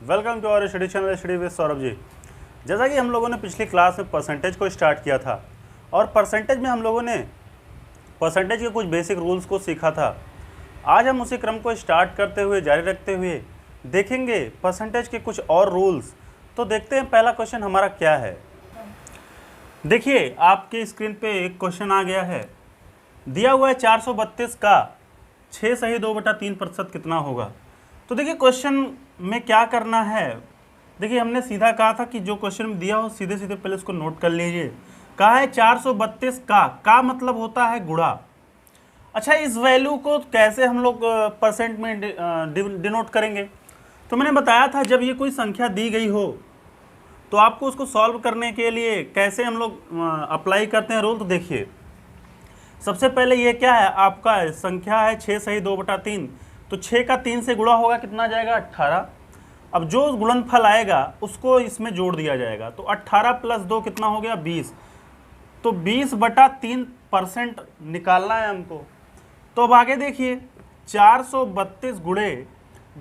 Welcome to our study channel study with Saurabh ji. जैसा कि हम लोगों ने पिछली क्लास में परसेंटेज को स्टार्ट किया था और परसेंटेज में हम लोगों ने परसेंटेज के कुछ बेसिक रूल्स को सीखा था। आज हम उसी क्रम को स्टार्ट करते हुए जारी रखते हुए देखेंगे परसेंटेज के कुछ और रूल्स। तो देखते हैं पहला क्वेश्चन हमारा क्या है। देखिए आपके स्क्रीन पे एक क्वेश्चन आ गया है, दिया हुआ है 432 का 6 सही 2/3% कितना होगा। तो देखिए क्वेश्चन में क्या करना है। देखिए हमने सीधा कहा था कि जो क्वेश्चन में दिया हो सीधे सीधे पहले उसको नोट कर लीजिए। कहा है 432 का मतलब होता है गुणा। अच्छा, इस वैल्यू को कैसे हम लोग परसेंट में डिनोट करेंगे। तो मैंने बताया था जब ये कोई संख्या दी गई हो तो आपको उसको सॉल्व करने के लिए कैसे हम लोग अप्लाई करते हैं रूल। तो देखिए सबसे पहले ये क्या है, आपका संख्या है 6 सही 2/3, तो 6 का 3 से गुणा होगा, कितना जाएगा 18। अब जो गुणनफल आएगा उसको इसमें जोड़ दिया जाएगा, तो 18 + 2 कितना हो गया 20। तो 20/3% निकालना है हमको। तो अब आगे देखिए 432 गुणे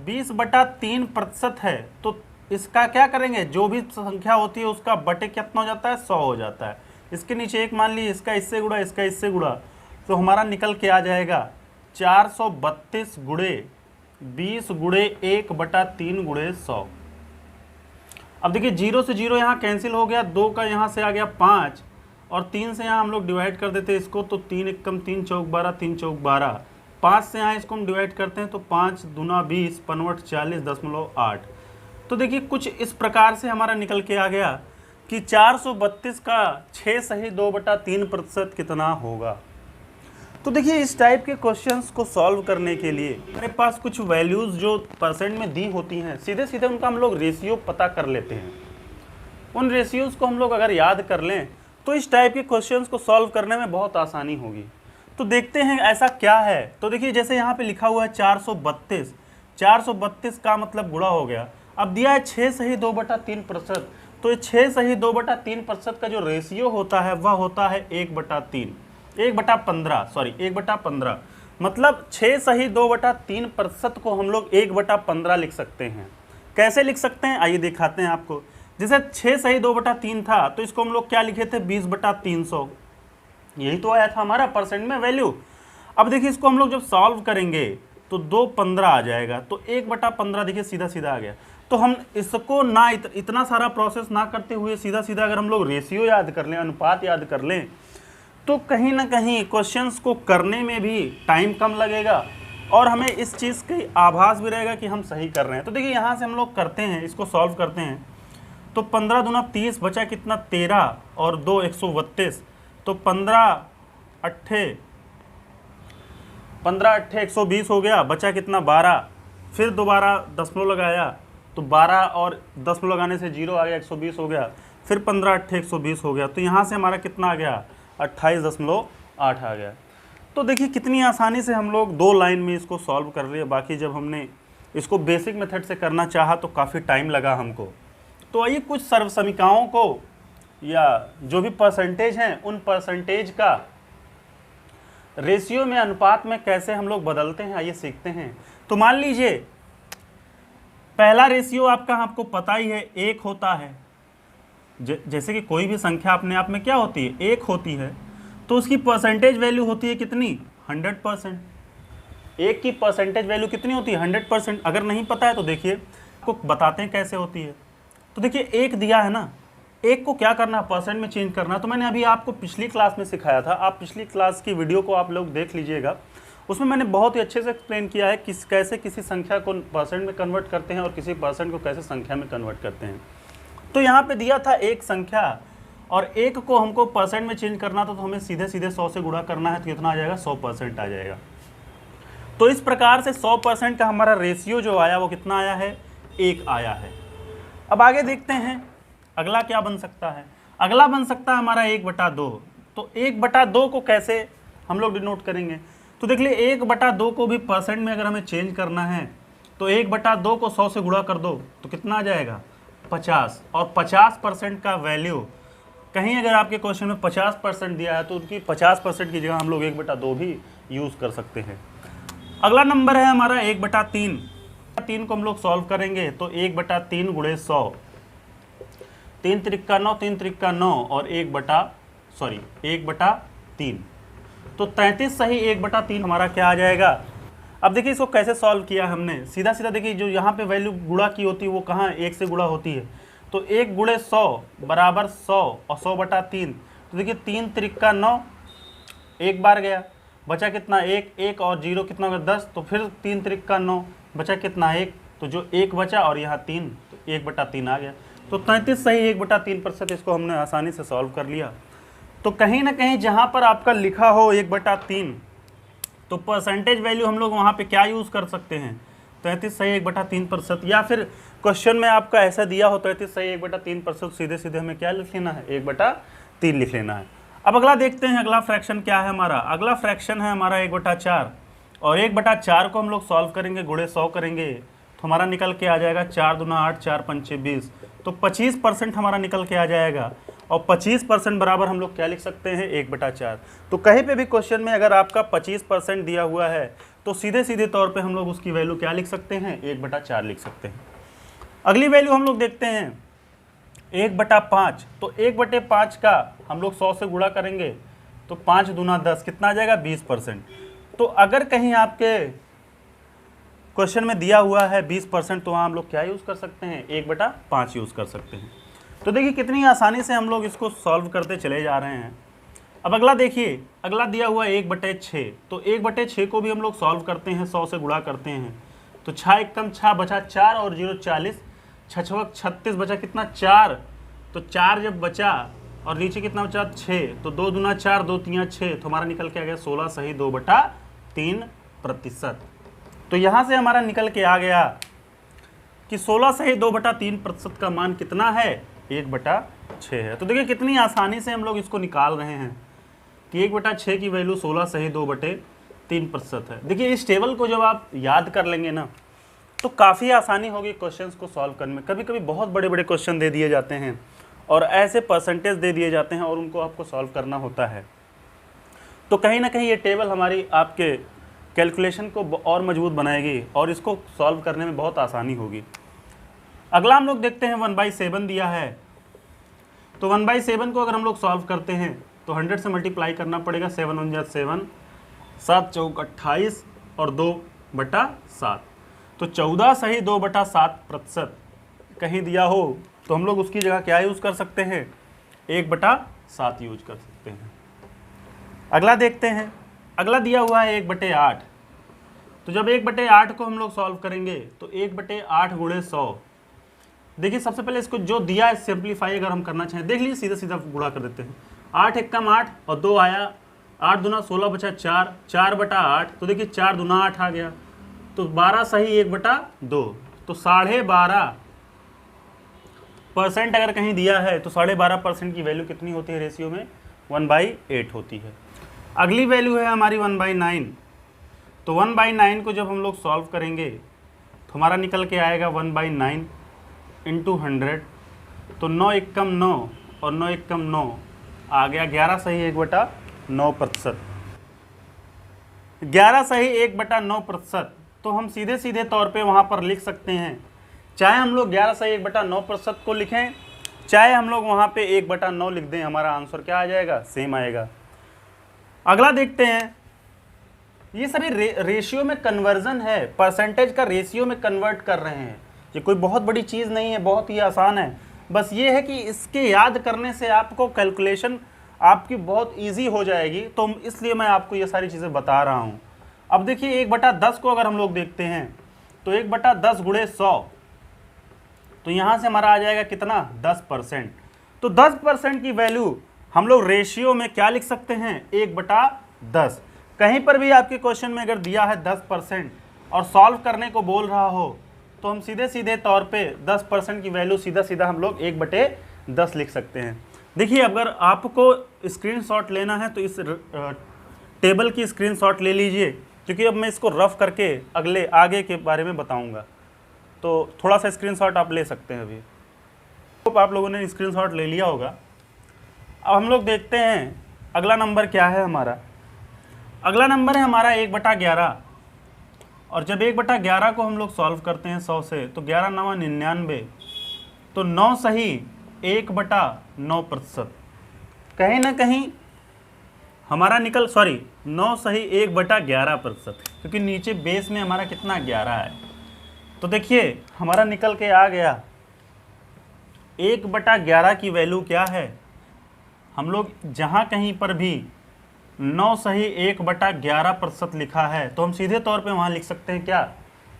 20/3% है, तो इसका क्या करेंगे, जो भी संख्या होती है उसका बटे कितना हो जाता है 100 हो जाता है। इसके नीचे एक मान लीजिए, इसका इससे गुणा इसका इससे गुणा, तो हमारा निकल के आ जाएगा 432 गुणे 20 गुणे 1/3 गुणे 100। अब देखिए 0 से 0 यहाँ कैंसिल हो गया, 2 का यहाँ से आ गया 5 और 3 से यहाँ हम लोग डिवाइड कर देते हैं इसको, तो 3 एकम 3 चौक 12, 3 चौक 12, 5 से यहाँ इसको हम डिवाइड करते हैं तो 5 दूना 20, 5 40.8। तो देखिए कुछ इस प्रकार से हमारा निकल के आ गया कि 432 का 6 सही 2/3% कितना होगा। तो देखिए इस टाइप के क्वेश्चंस को सॉल्व करने के लिए मेरे पास कुछ वैल्यूज़ जो परसेंट में दी होती हैं, सीधे सीधे उनका हम लोग रेशियो पता कर लेते हैं। उन रेशियोज़ को हम लोग अगर याद कर लें तो इस टाइप के क्वेश्चंस को सॉल्व करने में बहुत आसानी होगी। तो देखते हैं ऐसा क्या है। तो देखिए जैसे यहाँ पे लिखा हुआ है 432, 432 का मतलब गुणा हो गया। अब दिया है 6 सही 2/3%, तो ये 6 सही 2/3% का जो रेशियो होता है वह होता है 1/15, मतलब 6 सही 2/3% को हम लोग 1/15 लिख सकते हैं। कैसे लिख सकते हैं आइए दिखाते हैं आपको। जैसे 6 सही 2/3 था तो इसको हम लोग क्या लिखे थे 20/300, यही तो आया था हमारा परसेंट में वैल्यू। अब देखिए इसको हम लोग जब सॉल्व करेंगे तो 2/15 आ जाएगा, तो 1/15 देखिए सीधा सीधा आ गया। तो हम इसको ना इतना सारा प्रोसेस ना करते हुए सीधा सीधा अगर हम लोग रेशियो याद कर लें, अनुपात याद कर लें, तो कहीं ना कहीं क्वेश्चंस को करने में भी टाइम कम लगेगा और हमें इस चीज़ की आभास भी रहेगा कि हम सही कर रहे हैं। तो देखिए यहाँ से हम लोग करते हैं, इसको सॉल्व करते हैं, तो 15 दूना 30 बचा कितना 13 और 2 132, तो 15 अट्ठे 120 हो गया, बचा कितना 12। फिर दोबारा दशमलव लगाया तो 12 और दशमलव लगाने से 0 आ गया, 120 हो गया। फिर 15 अट्ठे 120 हो गया, तो यहाँ से हमारा कितना आ गया 28.8 आ गया। तो देखिए कितनी आसानी से हम लोग 2 लाइन में इसको सॉल्व कर लिए। बाकी जब हमने इसको बेसिक मेथड से करना चाहा तो काफ़ी टाइम लगा हमको। तो आइए कुछ सर्व समीकरणों को या जो भी परसेंटेज हैं उन परसेंटेज का रेशियो में, अनुपात में कैसे हम लोग बदलते हैं आइए सीखते हैं। तो मान लीजिए पहला रेशियो आपको पता ही है 1 होता है। जैसे कि कोई भी संख्या अपने आप में क्या होती है 1 होती है, तो उसकी परसेंटेज वैल्यू होती है कितनी 100%। 1 की परसेंटेज वैल्यू कितनी होती है 100%। अगर नहीं पता है तो देखिए आपको बताते हैं कैसे होती है। तो देखिए 1 दिया है ना, 1 को क्या करना है परसेंट में चेंज करना। तो मैंने अभी आपको पिछली क्लास में सिखाया था, आप पिछली क्लास की वीडियो को आप लोग देख लीजिएगा, उसमें मैंने बहुत ही अच्छे से एक्सप्लेन किया है कैसे किसी संख्या को परसेंट में कन्वर्ट करते हैं और किसी परसेंट को कैसे संख्या में कन्वर्ट करते हैं। तो यहाँ पे दिया था एक संख्या और 1 को हमको परसेंट में चेंज करना था, तो हमें सीधे सीधे 100 से गुणा करना है, तो कितना आ जाएगा 100% आ जाएगा। तो इस प्रकार से 100% का हमारा रेशियो जो आया वो कितना आया है 1 आया है। अब आगे देखते हैं अगला क्या बन सकता है। अगला बन सकता है हमारा 1/2। तो 1/2 को कैसे हम लोग डिनोट करेंगे। तो देख लिए 1/2 को भी परसेंट में अगर हमें चेंज करना है तो 1/2 को 100 से गुणा कर दो तो कितना आ जाएगा 50। और 50% का वैल्यू कहीं अगर आपके क्वेश्चन में 50% दिया है तो उनकी 50% की जगह हम लोग 1/2 भी यूज़ कर सकते हैं। अगला नंबर है हमारा 1/3। 3 को हम लोग सॉल्व करेंगे तो 1/3 गुणे 100, 3 त्रिक्का 9, 3 त्रिक्का 9 और 1/3, तो 33 सही 1/3 हमारा क्या आ जाएगा। अब देखिए इसको कैसे सॉल्व किया हमने, सीधा सीधा देखिए जो यहाँ पे वैल्यू गुणा की होती है वो कहाँ 1 से गुणा होती है, तो 1 गुणे 100 बराबर 100 और 100/3, तो देखिए 3 त्रिक्का 9, एक बार गया, बचा कितना 1 और 0 कितना होगा 10, तो फिर 3 त्रिक्का 9, बचा कितना 1, तो जो 1 बचा और यहाँ 3, तो 1/3 आ गया। तो 33 सही 1/3%, इसको हमने आसानी से सॉल्व कर लिया। तो कहीं ना कहीं जहाँ पर आपका लिखा हो 1/3, तो परसेंटेज वैल्यू हम लोग वहाँ पे क्या यूज़ कर सकते हैं, 33 सही 1/3%, या फिर क्वेश्चन में आपका ऐसा दिया हो 33 सही 1/3%, सीधे सीधे हमें क्या लिख लेना है 1/3 लिख लेना है। अब अगला देखते हैं, अगला फ्रैक्शन क्या है हमारा, अगला फ्रैक्शन है हमारा 1/4, और 1/4 को हम लोग सॉल्व करेंगे, गुणे 100 करेंगे, तो हमारा निकल के आ जाएगा 4 दूना 8, 4 पंचे 20, तो 25% हमारा निकल के आ जाएगा। और 25% बराबर हम लोग क्या लिख सकते हैं 1/4। तो कहीं पे भी क्वेश्चन में अगर आपका 25% दिया हुआ है तो सीधे सीधे तौर पे हम लोग उसकी वैल्यू क्या लिख सकते हैं 1/4 लिख सकते हैं। अगली वैल्यू हम लोग देखते हैं 1/5, तो 1/5 का हम लोग 100 से गुणा करेंगे तो 5 दूना 10, कितना आ जाएगा 20%। तो अगर कहीं आपके क्वेश्चन में दिया हुआ है 20%, तो वहाँ हम लोग क्या यूज़ कर सकते हैं 1/5 यूज़ कर सकते हैं। तो देखिए कितनी आसानी से हम लोग इसको सॉल्व करते चले जा रहे हैं। अब अगला देखिए, अगला दिया हुआ है 1/6, तो 1/6 को भी हम लोग सॉल्व करते हैं, 100 से गुणा करते हैं, तो 6 एकम 6 बचा 4 और 0 40, 6 36 बचा कितना 4, तो 4 जब बचा और नीचे कितना बचा 6, तो 2 दूना 4, 2 3 6, तो हमारा निकल के आ गया 16 सही 2/3%। तो यहाँ से हमारा निकल के आ गया कि 16 सही 2/3% का मान कितना है 1/6 है। तो देखिए कितनी आसानी से हम लोग इसको निकाल रहे हैं कि 1/6 की वैल्यू 16 सही 2/3% है। देखिए इस टेबल को जब आप याद कर लेंगे ना तो काफ़ी आसानी होगी क्वेश्चंस को सॉल्व करने में। कभी कभी बहुत बड़े बड़े क्वेश्चन दे दिए जाते हैं और ऐसे परसेंटेज दे दिए जाते हैं और उनको आपको सॉल्व करना होता है, तो कहीं ना कहीं ये टेबल हमारी आपके कैलकुलेशन को और मजबूत बनाएगी और इसको सॉल्व करने में बहुत आसानी होगी। अगला हम लोग देखते हैं 1/7 दिया है, तो 1/7 को अगर हम लोग सॉल्व करते हैं तो 100 से मल्टीप्लाई करना पड़ेगा, 7 1 जा 7, 7 चौक 28 और 2/7, तो 14 सही 2/7% कहीं दिया हो तो हम लोग उसकी जगह क्या यूज़ कर सकते हैं 1/7 यूज कर सकते हैं। अगला देखते हैं, अगला दिया हुआ है 1/8, तो जब 1/8 को हम लोग सॉल्व करेंगे तो 1/8 गुणे 100, देखिए सबसे पहले इसको जो दिया है सिंप्लीफाई अगर हम करना चाहें, देख लीजिए सीधा सीधा गुणा कर देते हैं, 8 एकम 8 और 2 आया, 8 दूना 16 बचा 4, 4/8, तो देखिए 4 दूना 8 आ गया, तो 12 सही 1/2, तो 12.5% अगर कहीं दिया है तो 12.5% की वैल्यू कितनी होती है रेशियो में 1/8 होती है। अगली वैल्यू है हमारी 1/9, तो 1/9 को जब हम लोग सॉल्व करेंगे तो हमारा निकल के आएगा 1/9 इंटू 100, तो 9 एकम 9 और 9 एकम 9 आ गया 11 सही 1/9%, 11 सही 1/9%। तो हम सीधे सीधे तौर पे वहाँ पर लिख सकते हैं, चाहे हम लोग 11 सही 1/9% को लिखें, चाहे हम लोग वहाँ पे 1/9 लिख दें, हमारा आंसर क्या आ जाएगा सेम आएगा। अगला देखते हैं, ये सभी रेशियो में कन्वर्जन है, परसेंटेज का रेशियो में कन्वर्ट कर रहे हैं, ये कोई बहुत बड़ी चीज़ नहीं है, बहुत ही आसान है। बस ये है कि इसके याद करने से आपको कैलकुलेशन आपकी बहुत इजी हो जाएगी, तो इसलिए मैं आपको ये सारी चीज़ें बता रहा हूँ। अब देखिए 1/10 को अगर हम लोग देखते हैं तो 1/10 गुणे 100, तो यहाँ से हमारा आ जाएगा कितना 10%, तो 10% की वैल्यू हम लोग रेशियो में क्या लिख सकते हैं 1/10। कहीं पर भी आपके क्वेश्चन में अगर दिया है 10% और सॉल्व करने को बोल रहा हो तो हम सीधे सीधे तौर पे 10% की वैल्यू सीधा सीधा हम लोग 1/10 लिख सकते हैं। देखिए अगर आपको स्क्रीनशॉट लेना है तो इस टेबल की स्क्रीनशॉट ले लीजिए, क्योंकि अब मैं इसको रफ करके अगले आगे के बारे में बताऊंगा, तो थोड़ा सा स्क्रीनशॉट आप ले सकते हैं। अभी तो आप लोगों ने स्क्रीनशॉट ले लिया होगा। अब हम लोग देखते हैं अगला नंबर क्या है हमारा। अगला नंबर है हमारा 1/11, और जब 1/11 को हम लोग सॉल्व करते हैं 100 से, तो 11 9 99, तो 9 सही 1/9%। कहीं ना कहीं हमारा 9 सही 1/11%, क्योंकि नीचे बेस में हमारा कितना 11 है। तो देखिए हमारा निकल के आ गया 1/11 की वैल्यू क्या है। हम लोग जहाँ कहीं पर भी 9 सही 1/11% लिखा है, तो हम सीधे तौर पे वहाँ लिख सकते हैं क्या,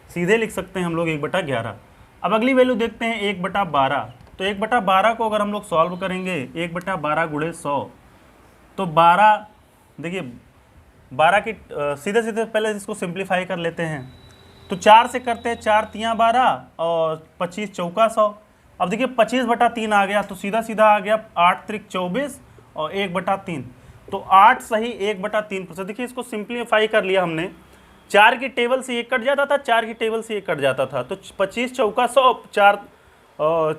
सीधे लिख सकते हैं हम लोग 1/11। अब अगली वैल्यू देखते हैं 1/12। तो 1/12 को अगर हम लोग सॉल्व करेंगे 1/12 गुणे 100, तो 12, देखिए 12 की सीधे सीधे पहले इसको सिंप्लीफाई कर लेते हैं। तो 4 से करते हैं, 4 तियाँ 12 और 25 चौका 100। अब देखिए 25/3 आ गया, तो सीधा सीधा आ गया 8 त्रिक 24 और 1/3, तो 8 सही 1/3%। देखिए इसको सिंप्लीफाई कर लिया हमने, 4 की टेबल से 1 कट जाता था, 4 की टेबल से 1 कट जाता था, तो 25 चौका 100,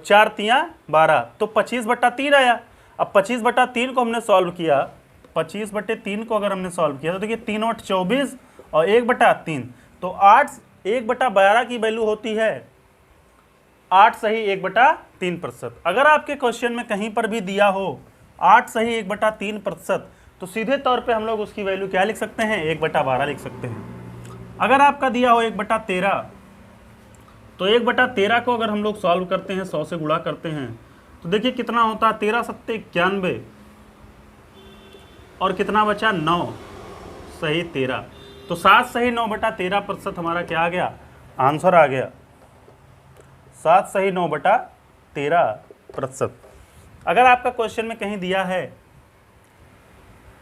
4 तियाँ 12, तो 25/3 आया। अब 25/3 को हमने सॉल्व किया, 25/3 को अगर हमने सॉल्व किया तो देखिए 3 और 24 और 1/3, तो 8 1/12 की वैल्यू होती है 8 सही 1/3%। अगर आपके क्वेश्चन में कहीं पर भी दिया हो 8 सही 1/3%, तो सीधे तौर पे हम लोग उसकी वैल्यू क्या लिख सकते हैं, 1/12 लिख सकते हैं। अगर आपका दिया हो 1/13, तो 1/13 को अगर हम लोग सॉल्व करते हैं 100 से गुणा करते हैं, तो देखिए कितना होता है, 13 सत्ते 91 और कितना बचा 9 सही 13, तो 7 सही 9/13% हमारा क्या आ गया, आंसर आ गया 7 सही 9/13%। अगर आपका क्वेश्चन में कहीं दिया है,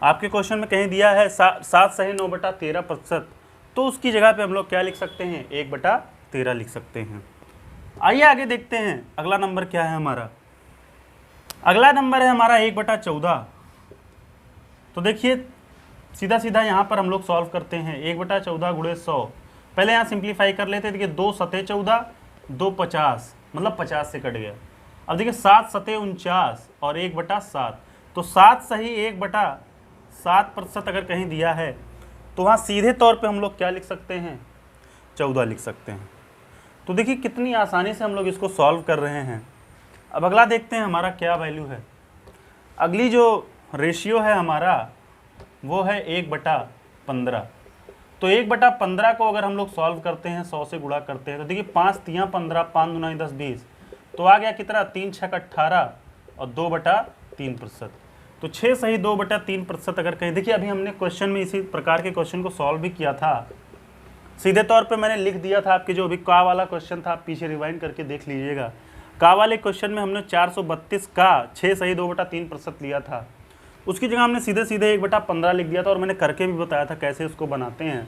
आपके क्वेश्चन में कहीं दिया है 7 सही 9/13%, तो उसकी जगह पे हम लोग क्या लिख सकते हैं, 1/13 लिख सकते हैं। आइए आगे देखते हैं अगला नंबर क्या है हमारा। अगला नंबर है हमारा 1/14। तो देखिए सीधा सीधा यहाँ पर हम लोग सॉल्व करते हैं, 1/14 गुणे 100। पहले यहाँ सिंप्लीफाई कर लेते हैं, देखिए 2 सते 14, 2 50, मतलब 50 से कट गया। अब देखिए 7 सते 49 और 1/7, तो 7 सही 1/7% अगर कहीं दिया है, तो वहाँ सीधे तौर पे हम लोग क्या लिख सकते हैं, 14 लिख सकते हैं। तो देखिए कितनी आसानी से हम लोग इसको सॉल्व कर रहे हैं। अब अगला देखते हैं हमारा क्या वैल्यू है। अगली जो रेशियो है हमारा वो है 1/15। तो 1/15 को अगर हम लोग सॉल्व करते हैं 100 से गुणा करते हैं, तो देखिए 5 तियाँ 15, 5 दूना 10 20, तो आ गया कितना, 3 छक 18 और 2/3%। तो 6 सही 2/3% अगर कहें। देखिए अभी हमने क्वेश्चन में इसी प्रकार के क्वेश्चन को सॉल्व भी किया था, सीधे तौर पे मैंने लिख दिया था। आपके जो अभी का वाला क्वेश्चन था, आप पीछे रिवाइंड करके देख लीजिएगा। का वाले क्वेश्चन में हमने 432 का 6 सही 2/3% लिया था, उसकी जगह हमने सीधे सीधे 1/15 लिख दिया था, और मैंने करके भी बताया था कैसे उसको बनाते हैं।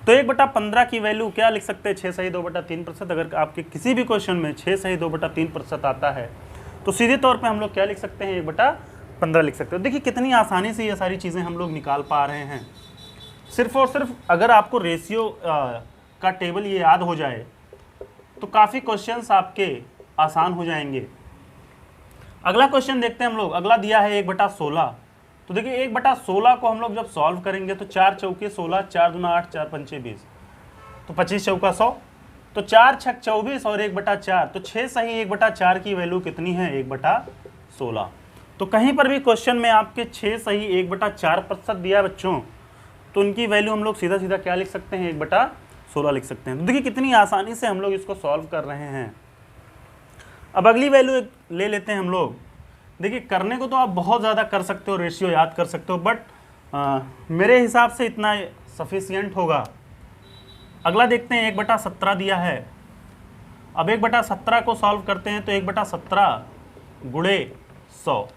तो 1/15 की वैल्यू क्या लिख सकते हैं, 6 सही 2/3%। अगर आपके किसी भी क्वेश्चन में 6 सही 2/3% आता है, तो सीधे तौर पे हम लोग क्या लिख सकते हैं, 1/15 लिख सकते हो। देखिए कितनी आसानी से ये सारी चीज़ें हम लोग निकाल पा रहे हैं। सिर्फ और सिर्फ अगर आपको रेशियो का टेबल ये याद हो जाए, तो काफ़ी क्वेश्चंस आपके आसान हो जाएंगे। अगला क्वेश्चन देखते हैं हम लोग। अगला दिया है 1/16। तो देखिए 1/16 को हम लोग जब सॉल्व करेंगे, तो 4 चौके 16, 4 दूना 8, 4 पंचे 20, तो 25 चौका 100, तो 4 छक 24 और 1/4, तो 6 सही 1/4 की वैल्यू कितनी है, 1/16। तो कहीं पर भी क्वेश्चन में आपके 6 सही 1/4% दिया बच्चों, तो उनकी वैल्यू हम लोग सीधा सीधा क्या लिख सकते हैं, 1/16 लिख सकते हैं। तो देखिए कितनी आसानी से हम लोग इसको सॉल्व कर रहे हैं। अब अगली वैल्यू ले लेते हैं हम लोग। देखिए करने को तो आप बहुत ज़्यादा कर सकते हो, रेशियो याद कर सकते हो, बट मेरे हिसाब से इतना सफिशियंट होगा। अगला देखते हैं 1/17 दिया है। अब 1/17 को सॉल्व करते हैं, तो 1/17 गुणे 100,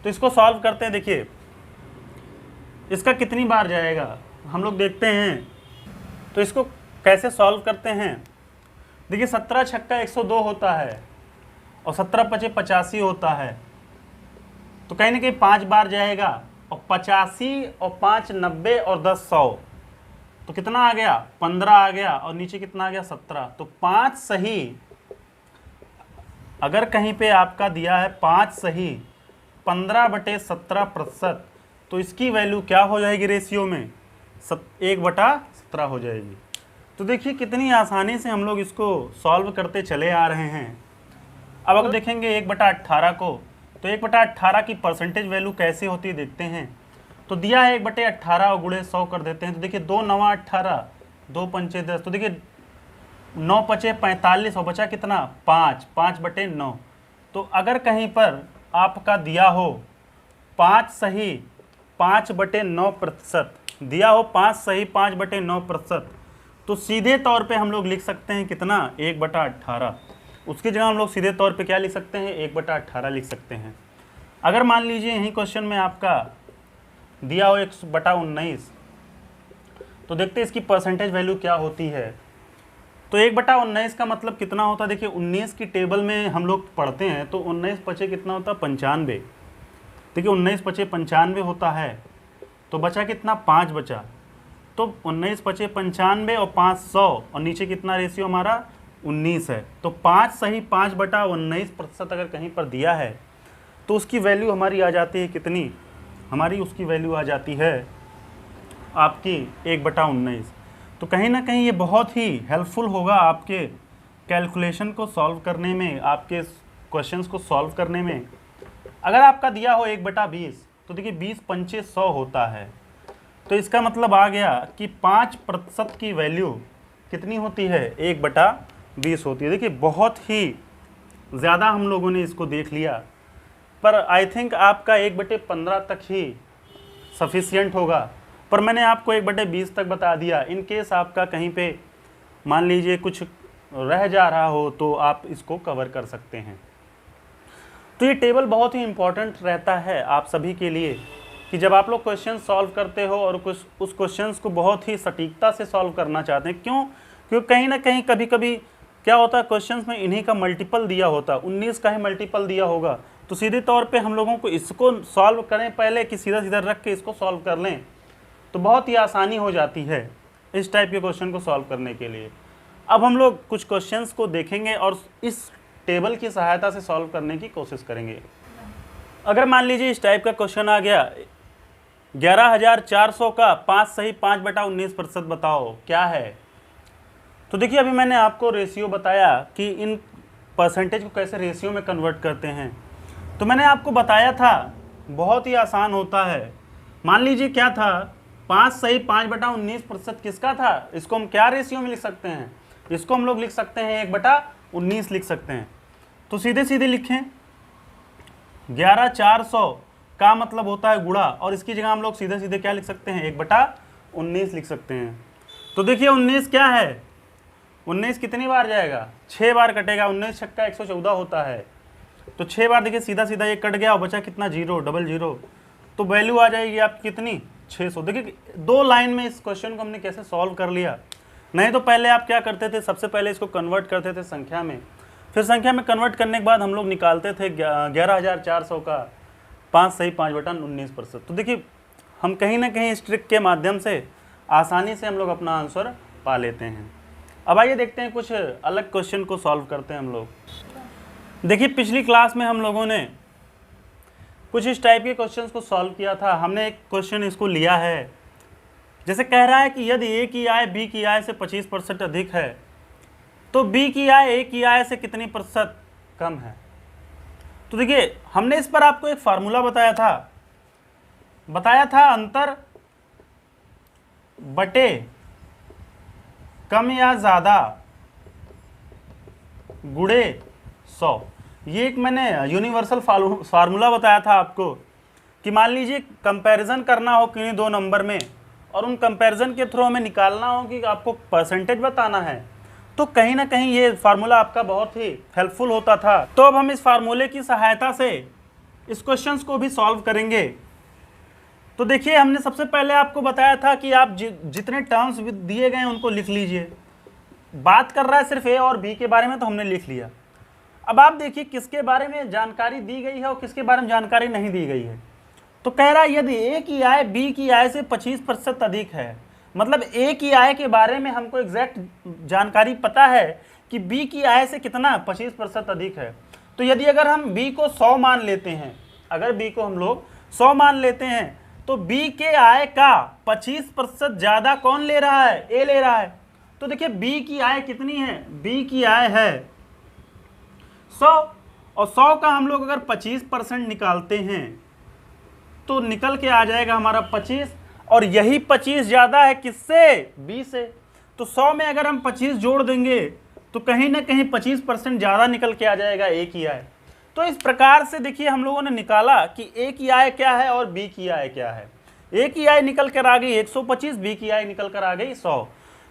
तो इसको सॉल्व करते हैं। देखिए इसका कितनी बार जाएगा हम लोग देखते हैं। तो इसको कैसे सॉल्व करते हैं, देखिए 17 छक्का 102 होता है और 17 पचे 85 होता है, तो कहीं ना कहीं 5 बार जाएगा, और 85 और 5 90 और 10 100, तो कितना आ गया, 15 आ गया, और नीचे कितना आ गया, 17। तो 5 सही अगर कहीं पे आपका दिया है 5 सही 15/17%, तो इसकी वैल्यू क्या हो जाएगी रेशियो में, 1/17 हो जाएगी। तो तो देखिए कितनी आसानी से हम लोग इसको सॉल्व करते चले आ रहे हैं। अब अगर देखेंगे 1/18 को, तो 1/18 की परसेंटेज वैल्यू कैसे होती है देखते हैं। तो दिया है 1/18 और गुणे 100 कर देते हैं। तो देखिए 2 9 18, 2 पंचे 10, तो देखिए 9 पचे 45 और बचा कितना 5, 5/9। तो अगर कहीं पर आपका दिया हो 5 सही 5/9%, दिया हो 5 सही 5/9%, तो सीधे तौर पे हम लोग लिख सकते हैं कितना 1/18। उसकी जगह हम लोग सीधे तौर पे क्या लिख सकते हैं 1/18 लिख सकते हैं। अगर मान लीजिए यही क्वेश्चन में आपका दिया हो 1/19, तो देखते हैं इसकी परसेंटेज वैल्यू क्या होती है। तो 1/19 का मतलब कितना होता है, देखिए 19 की टेबल में हम लोग पढ़ते हैं तो 19 पचे कितना होता है 95। देखिए 19 पचे 95 होता है, तो बचा कितना 5 बचा। तो 19 पचे 95 और 500 और नीचे कितना रेशियो हमारा 19 है। तो 5 सही 5/19% अगर कहीं पर दिया है तो उसकी वैल्यू हमारी आ जाती है कितनी, हमारी उसकी वैल्यू आ जाती है आपकी 1/19। तो कहीं ना कहीं ये बहुत ही हेल्पफुल होगा आपके कैलकुलेशन को सॉल्व करने में, आपके क्वेश्चंस को सॉल्व करने में। अगर आपका दिया हो 1/20, तो देखिए 20 पंचे 100 होता है। तो इसका मतलब आ गया कि 5% की वैल्यू कितनी होती है 1/20 होती है। देखिए बहुत ही ज़्यादा हम लोगों ने इसको देख लिया, पर आई थिंक आपका 1/15 तक ही सफिशियंट होगा। पर मैंने आपको 1/20 तक बता दिया। इन केस आपका कहीं पे मान लीजिए कुछ रह जा रहा हो तो आप इसको कवर कर सकते हैं। तो ये टेबल बहुत ही इम्पोर्टेंट रहता है आप सभी के लिए कि जब आप लोग क्वेश्चन सॉल्व करते हो और कुछ उस क्वेश्चंस को बहुत ही सटीकता से सॉल्व करना चाहते हैं। क्यों? क्योंकि कहीं ना कहीं कभी कभी क्या होता है क्वेश्चंस में इन्हीं का मल्टीपल दिया होता है, 19 का ही मल्टीपल दिया होगा। तो सीधे तौर पे हम लोगों को इसको सॉल्व करें पहले कि सीधा सीधा रख के इसको सॉल्व कर लें, तो बहुत ही आसानी हो जाती है इस टाइप के क्वेश्चन को सॉल्व करने के लिए। अब हम लोग कुछ क्वेश्चंस को देखेंगे और इस टेबल की सहायता से सॉल्व करने की कोशिश करेंगे। अगर मान लीजिए इस टाइप का क्वेश्चन आ गया 11,400 का 5 सही 5/19% बताओ क्या है। तो देखिए अभी मैंने आपको रेशियो बताया कि इन परसेंटेज को कैसे रेशियो में कन्वर्ट करते हैं। तो मैंने आपको बताया था बहुत ही आसान होता है। मान लीजिए क्या था 5 सही 5/19% किसका था, इसको हम क्या रेशियो में लिख सकते हैं, इसको हम लोग लिख सकते हैं 1/19 लिख सकते हैं। तो सीधे सीधे लिखें 11,400 का मतलब होता है गुणा, और इसकी जगह हम लोग सीधे सीधे क्या लिख सकते हैं 1/19 लिख सकते हैं। तो देखिए 19 क्या है, 19 कितनी बार जाएगा 6 बार कटेगा। 19 छक्का 114 होता है। तो 6 बार देखिए सीधा सीधा ये कट गया और बचा कितना 000। तो वैल्यू आ जाएगी आपकी कितनी 600। देखिए 2 लाइन में इस क्वेश्चन को हमने कैसे सॉल्व कर लिया। नहीं तो पहले आप क्या करते थे, सबसे पहले इसको कन्वर्ट करते थे संख्या में, फिर संख्या में कन्वर्ट करने के बाद हम लोग निकालते थे 11,400 का 5 सही 5/19%। तो देखिए हम कहीं ना कहीं इस ट्रिक के माध्यम से आसानी से हम लोग अपना आंसर पा लेते हैं। अब आइए देखते हैं कुछ अलग क्वेश्चन को सॉल्व करते हैं हम लोग। देखिए पिछली क्लास में हम लोगों ने कुछ इस टाइप के क्वेश्चंस को सॉल्व किया था। हमने एक क्वेश्चन इसको लिया है, जैसे कह रहा है कि यदि ए की आय बी की आय से 25% अधिक है तो बी की आय ए की आय से कितनी प्रतिशत कम है। तो देखिए हमने इस पर आपको एक फार्मूला बताया था अंतर बटे कम या ज़्यादा गुणे 100। ये एक मैंने यूनिवर्सल फार्मूला बताया था आपको कि मान लीजिए कंपैरिजन करना हो किन्हीं 2 नंबर में और उन कंपैरिजन के थ्रू हमें निकालना हो कि आपको परसेंटेज बताना है, तो कहीं ना कहीं ये फार्मूला आपका बहुत ही हेल्पफुल होता था। तो अब हम इस फार्मूले की सहायता से इस क्वेश्चंस को भी सॉल्व करेंगे। तो देखिए हमने सबसे पहले आपको बताया था कि आप जितने टर्म्स दिए गए हैं उनको लिख लीजिए। बात कर रहा है सिर्फ ए और बी के बारे में, तो हमने लिख लिया। अब आप देखिए किसके बारे में जानकारी दी गई है और किसके बारे में जानकारी नहीं दी गई है। तो कह रहा है यदि ए की आय बी की आय से 25% अधिक है, मतलब ए की आय के बारे में हमको एग्जैक्ट जानकारी पता है कि बी की आय से कितना 25% अधिक है। तो यदि अगर हम बी को 100 मान लेते हैं, अगर बी को हम लोग 100 मान लेते हैं, तो बी के आय का 25% ज़्यादा कौन ले रहा है, ए ले रहा है। तो देखिए बी की आय कितनी है, बी की आय है 100, और 100 का हम लोग अगर 25% निकालते हैं तो निकल के आ जाएगा हमारा 25, और यही 25 ज्यादा है किससे, बी से। तो 100 में अगर हम 25 जोड़ देंगे तो कहीं ना कहीं 25% ज्यादा निकल के आ जाएगा ए की आय। तो इस प्रकार से देखिए हम लोगों ने निकाला कि ए की आय क्या है और बी की आय क्या है। ए की आय निकल कर आ गई 125, बी की आय निकल कर आ गई 100।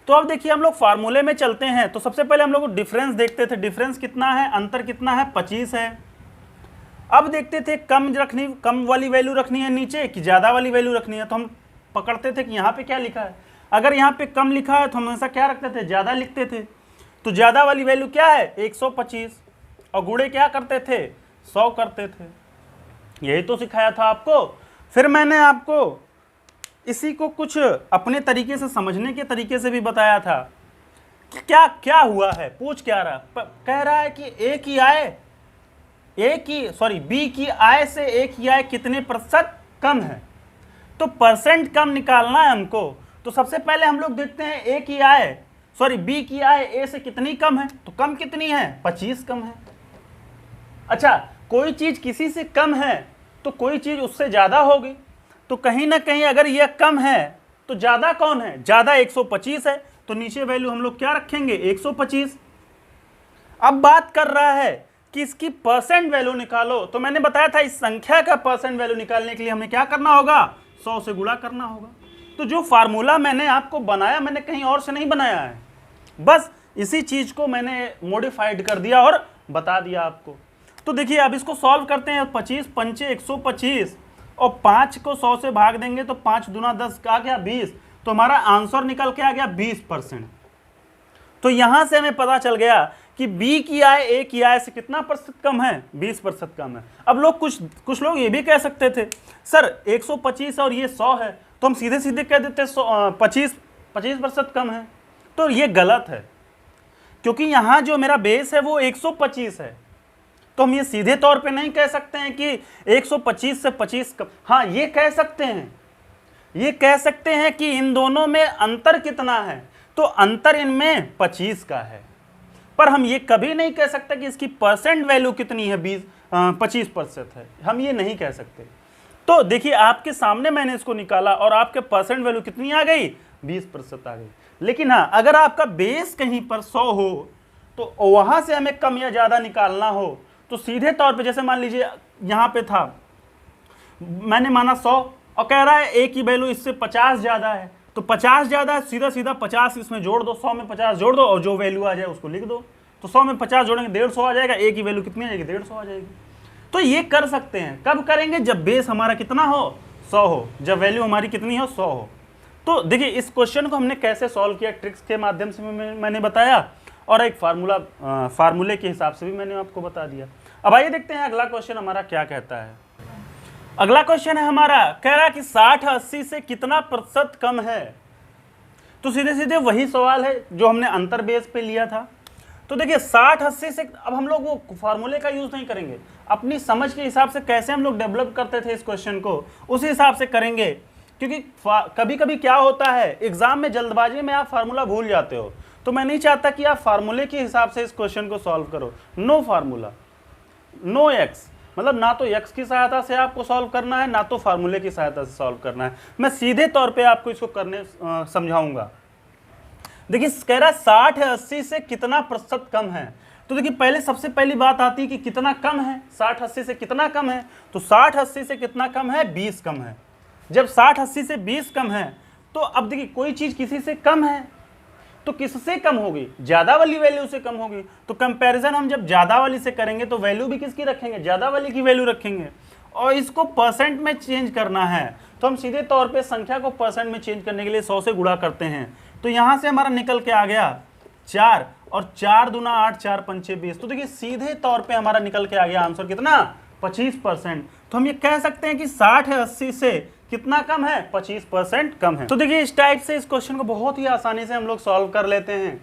तो अब देखिए हम लोग फार्मूले में चलते हैं। तो सबसे पहले हम लोग डिफरेंस देखते थे, डिफरेंस कितना है, अंतर कितना है, 25 है। अब देखते थे कम वाली वैल्यू रखनी है नीचे कि ज्यादा वाली वैल्यू रखनी है। तो हम पकड़ते थे कि यहाँ पे क्या लिखा है, अगर यहाँ पे कम लिखा है तो हम हमेशा क्या रखते थे, ज्यादा लिखते थे। तो ज्यादा वाली वैल्यू क्या है 125, और गुणे क्या करते थे 100 करते थे। यही तो सिखाया था आपको। फिर मैंने आपको इसी को कुछ अपने तरीके से समझने के तरीके से भी बताया था कि क्या क्या हुआ है, पूछ क्या रहा, कह रहा है कि बी की आय से ए की आय कितने प्रतिशत कम है। तो परसेंट कम निकालना है हमको। तो सबसे पहले हम लोग देखते हैं बी की आय ए से कितनी कम है। तो कम कितनी है, 25 कम है। अच्छा, कोई चीज किसी से कम है तो कोई चीज उससे ज्यादा होगी। तो कहीं ना कहीं अगर यह कम है तो ज्यादा कौन है, ज्यादा 125 है। तो नीचे वैल्यू हम लोग क्या रखेंगे 125। अब बात कर रहा है कि इसकी परसेंट वैल्यू निकालो। तो मैंने बताया था इस संख्या का परसेंट वैल्यू निकालने के लिए हमें क्या करना होगा, 100 से गुणा करना होगा। तो जो फार्मूला मैंने आपको बनाया, मैंने कहीं और से नहीं बनाया है, बस इसी चीज को मैंने मॉडिफाइड कर दिया और बता दिया आपको। तो देखिए अब इसको सॉल्व करते हैं। 25 पंचे 125, और 5 को 100 से भाग देंगे तो 5 दूना 10 का आ गया 20। तो हमारा आंसर निकल के आ गया 20%। तो यहां से हमें पता चल गया कि बी की आय ए की आय से कितना प्रतिशत कम है, 20% कम है। अब लोग कुछ लोग ये भी कह सकते थे सर 125 और ये 100 है, तो हम सीधे सीधे कह देते 25% कम है। तो ये गलत है, क्योंकि यहां जो मेरा बेस है वो 125 है। तो हम ये सीधे तौर पे नहीं कह सकते हैं कि 125 से 25 कम। हाँ, ये कह सकते हैं कि इन दोनों में अंतर कितना है। तो अंतर इनमें 25 का है, पर हम ये कभी नहीं कह सकते कि इसकी परसेंट वैल्यू कितनी है, 25% है। हम ये नहीं कह सकते। तो देखिए आपके सामने मैंने इसको निकाला और आपके परसेंट वैल्यू कितनी आ गई, 20% आ गई। लेकिन हाँ, अगर आपका बेस कहीं पर 100 हो तो वहां से हमें कम या ज्यादा निकालना हो तो सीधे तौर पे, जैसे मान लीजिए यहां पे था, मैंने माना 100 और कह रहा है ए की वैल्यू इससे 50 ज्यादा है। तो 50 ज्यादा है, सीधा सीधा 50 इसमें जोड़ दो, 100 में 50 जोड़ दो और जो वैल्यू आ जाए उसको लिख दो। तो 100 में 50 जोड़ेंगे 150 आ जाएगा, ए की वैल्यू कितनी आ जाएगी, 150 आ जाएगी। तो ये कर सकते हैं। कब करेंगे, जब बेस हमारा कितना हो, 100 हो, जब वैल्यू हमारी कितनी हो, 100 हो। तो देखिए इस क्वेश्चन को हमने कैसे सॉल्व किया, ट्रिक्स के माध्यम से मैंने बताया, और एक फार्मूले के हिसाब से भी मैंने आपको बता दिया। अब आइए देखते हैं अगला क्वेश्चन हमारा क्या कहता है। अगला क्वेश्चन है हमारा, कह रहा है कि 60-80 से कितना प्रतिशत कम है। तो सीधे सीधे वही सवाल है जो हमने अंतर बेस पे लिया था। तो देखिए 60-80 से, अब हम लोग वो फार्मूले का यूज नहीं करेंगे, अपनी समझ के हिसाब से कैसे हम लोग डेवलप करते थे इस क्वेश्चन को, उस हिसाब से करेंगे। क्योंकि कभी कभी क्या होता है, एग्जाम में जल्दबाजी में आप फार्मूला भूल जाते हो। तो मैं नहीं चाहता कि आप फार्मूले के हिसाब से इस क्वेश्चन को सॉल्व करो। नो फार्मूला, नो एक्स, मतलब ना तो एक्स की सहायता से आपको सॉल्व करना है, ना तो फार्मूले की सहायता से सॉल्व करना है। मैं सीधे तौर पे आपको इसको करने समझाऊंगा। देखिए कह रहा है 60-80 से कितना प्रतिशत कम है। तो देखिए पहले सबसे पहली बात आती है कि कितना कम है, 60-80 से कितना कम है। तो 60-80 से कितना कम है, 20 कम है। जब 60-80 से 20 कम है तो अब देखिए कोई चीज किसी से कम है तो किससे कम होगी, ज्यादा वाली वैल्यू से कम होगी। तो कंपैरिजन हम जब ज्यादा वाली से करेंगे तो वैल्यू भी किसकी रखेंगे, ज्यादा वाली की वैल्यू रखेंगे। और इसको परसेंट में चेंज करना है तो हम सीधे तौर पे संख्या को परसेंट में चेंज करने के लिए 100 से गुणा करते हैं। तो यहां से हमारा निकल के आ गया 4, और 4 दूना 8, 4 पंचे 20। तो देखिए सीधे तौर पे हमारा निकल के आ गया आंसर कितना, 25%। तो हम ये कह सकते हैं कि 60-80 से कितना कम है, 25% कम है। तो देखिए इस टाइप से इस क्वेश्चन को बहुत ही आसानी से हम लोग सॉल्व कर लेते हैं।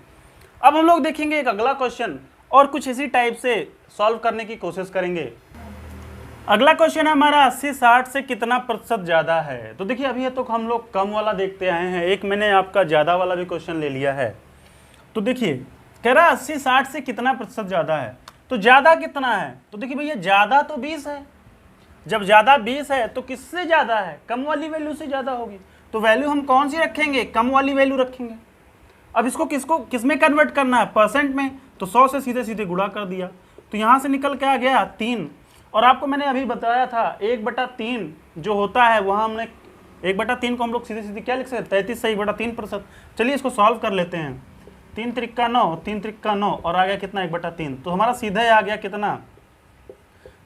अब हम लोग देखेंगे एक अगला क्वेश्चन और कुछ इसी टाइप से सॉल्व करने की कोशिश करेंगे। अगला क्वेश्चन है हमारा 80-60 से कितना प्रतिशत ज्यादा है। तो देखिए अभी तो हम लोग कम वाला देखते आए हैं, एक मैंने आपका ज्यादा वाला भी क्वेश्चन ले लिया है। तो देखिए कह रहा है 80-60 से कितना प्रतिशत ज़्यादा है, तो ज़्यादा कितना है, तो देखिए भैया ज़्यादा तो 20 है। जब ज़्यादा 20 है तो किससे ज़्यादा है, कम वाली वैल्यू से ज़्यादा होगी। तो वैल्यू हम कौन सी रखेंगे, कम वाली वैल्यू रखेंगे। अब इसको किस में कन्वर्ट करना है, परसेंट में, तो 100 से सीधे सीधे गुणा कर दिया, तो यहाँ से निकल के आ गया 3। और आपको मैंने अभी बताया था 1/3 जो होता है, वहाँ हमने 1/3 को हम लोग सीधे सीधे क्या लिख सकते हैं, 33 से 1/3%। चलिए इसको सॉल्व कर लेते हैं। 3 त्रिक्का 9, 3 त्रिक्का 9 और आ गया कितना 1/3, तो हमारा सीधे आ गया कितना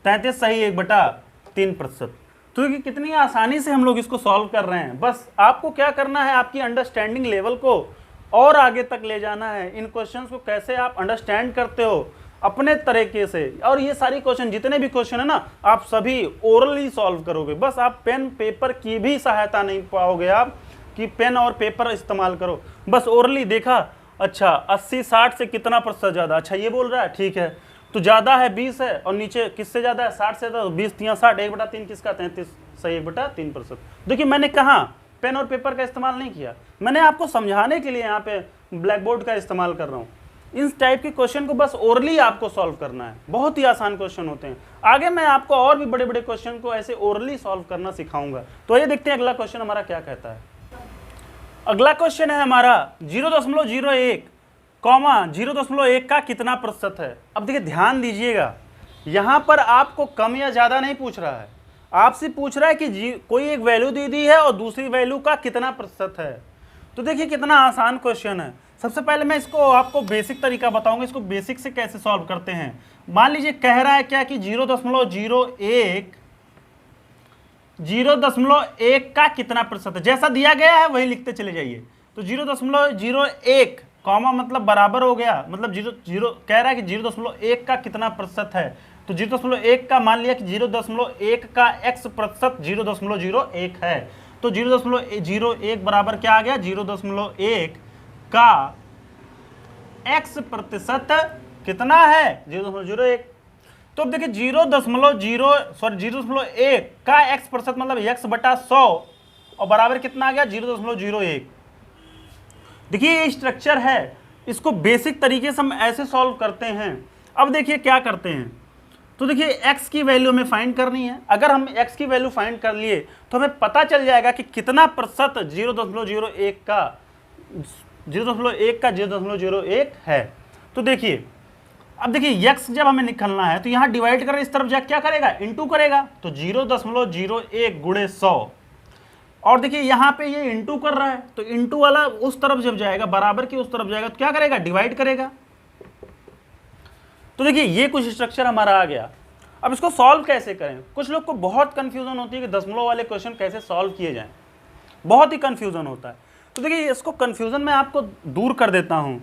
33 सही 1/3%। तो ये कितनी आसानी से हम लोग इसको सॉल्व कर रहे हैं। बस आपको क्या करना है, आपकी अंडरस्टैंडिंग लेवल को और आगे तक ले जाना है। इन क्वेश्चंस को कैसे आप अंडरस्टैंड करते हो अपने तरीके से, और ये सारी क्वेश्चन जितने भी क्वेश्चन है ना, आप सभी ओरली सॉल्व करोगे। बस आप पेन पेपर की भी सहायता नहीं पाओगे आप कि पेन और पेपर इस्तेमाल करो, बस ओरली देखा, अच्छा 80-60 से कितना प्रतिशत ज़्यादा, अच्छा ये बोल रहा है, ठीक है, तो ज़्यादा है 20 है, और नीचे किससे ज़्यादा है 60 से, तो 20×3=60, 1/3 किसका 33 सही 1/3%। देखिए मैंने कहाँ पेन और पेपर का इस्तेमाल नहीं किया, मैंने आपको समझाने के लिए यहाँ पे ब्लैक बोर्ड का इस्तेमाल कर रहा हूँ। इस टाइप के क्वेश्चन को बस ओरली आपको सॉल्व करना है, बहुत ही आसान क्वेश्चन होते हैं। आगे मैं आपको और भी बड़े बड़े क्वेश्चन को ऐसे ओरली सॉल्व करना सिखाऊंगा। तो ये देखते हैं अगला क्वेश्चन हमारा क्या कहता है। अगला क्वेश्चन है हमारा 0.01 कॉमा 0.1 का कितना प्रतिशत है। अब देखिए ध्यान दीजिएगा, यहाँ पर आपको कम या ज़्यादा नहीं पूछ रहा है, आपसे पूछ रहा है कि कोई एक वैल्यू दे दी है और दूसरी वैल्यू का कितना प्रतिशत है। तो देखिए कितना आसान क्वेश्चन है। सबसे पहले मैं इसको आपको बेसिक तरीका बताऊंगा, इसको बेसिक से कैसे सॉल्व करते हैं। मान लीजिए कह रहा है क्या कि 0.01 का कितना प्रतिशत है, जैसा दिया गया है वही लिखते चले जाइए। तो 0.01 कॉमा मतलब बराबर हो गया, मतलब 0 कह रहा है कि 0.1 का कितना प्रतिशत है। तो 0.1 का मान लिया कि 0.1 का x प्रतिशत 0.01 है, तो 0.01 बराबर क्या आ गया, 0.1 का x प्रतिशत कितना है 0.01। तो अब देखिए 0.1 का x प्रतिशत मतलब x/100 और बराबर कितना आ गया 0.01। देखिए ये स्ट्रक्चर है, इसको बेसिक तरीके से हम ऐसे सॉल्व करते हैं। अब देखिए क्या करते हैं, तो देखिए x की वैल्यू हमें फाइंड करनी है। अगर हम x की वैल्यू फाइंड कर लिए तो हमें पता चल जाएगा कि कितना प्रतिशत 0.01 का 0.01 है। तो देखिए अब देखिए x जब हमें निकालना है तो यहाँ डिवाइड कर इस तरफ जा क्या करेगा, इंटू करेगा, तो 0.01 गुणे 100, और देखिए यहाँ पे ये इंटू कर रहा है, तो इंटू वाला उस तरफ जब जाएगा, बराबर की उस तरफ जाएगा, तो क्या करेगा, डिवाइड करेगा। तो देखिए ये कुछ स्ट्रक्चर हमारा आ गया। अब इसको सॉल्व कैसे करें, कुछ लोग को बहुत कंफ्यूजन होती है कि दशमलव वाले क्वेश्चन कैसे सॉल्व किए जाएं, बहुत ही कंफ्यूजन होता है। तो देखिए इसको कंफ्यूजन में आपको दूर कर देता हूं।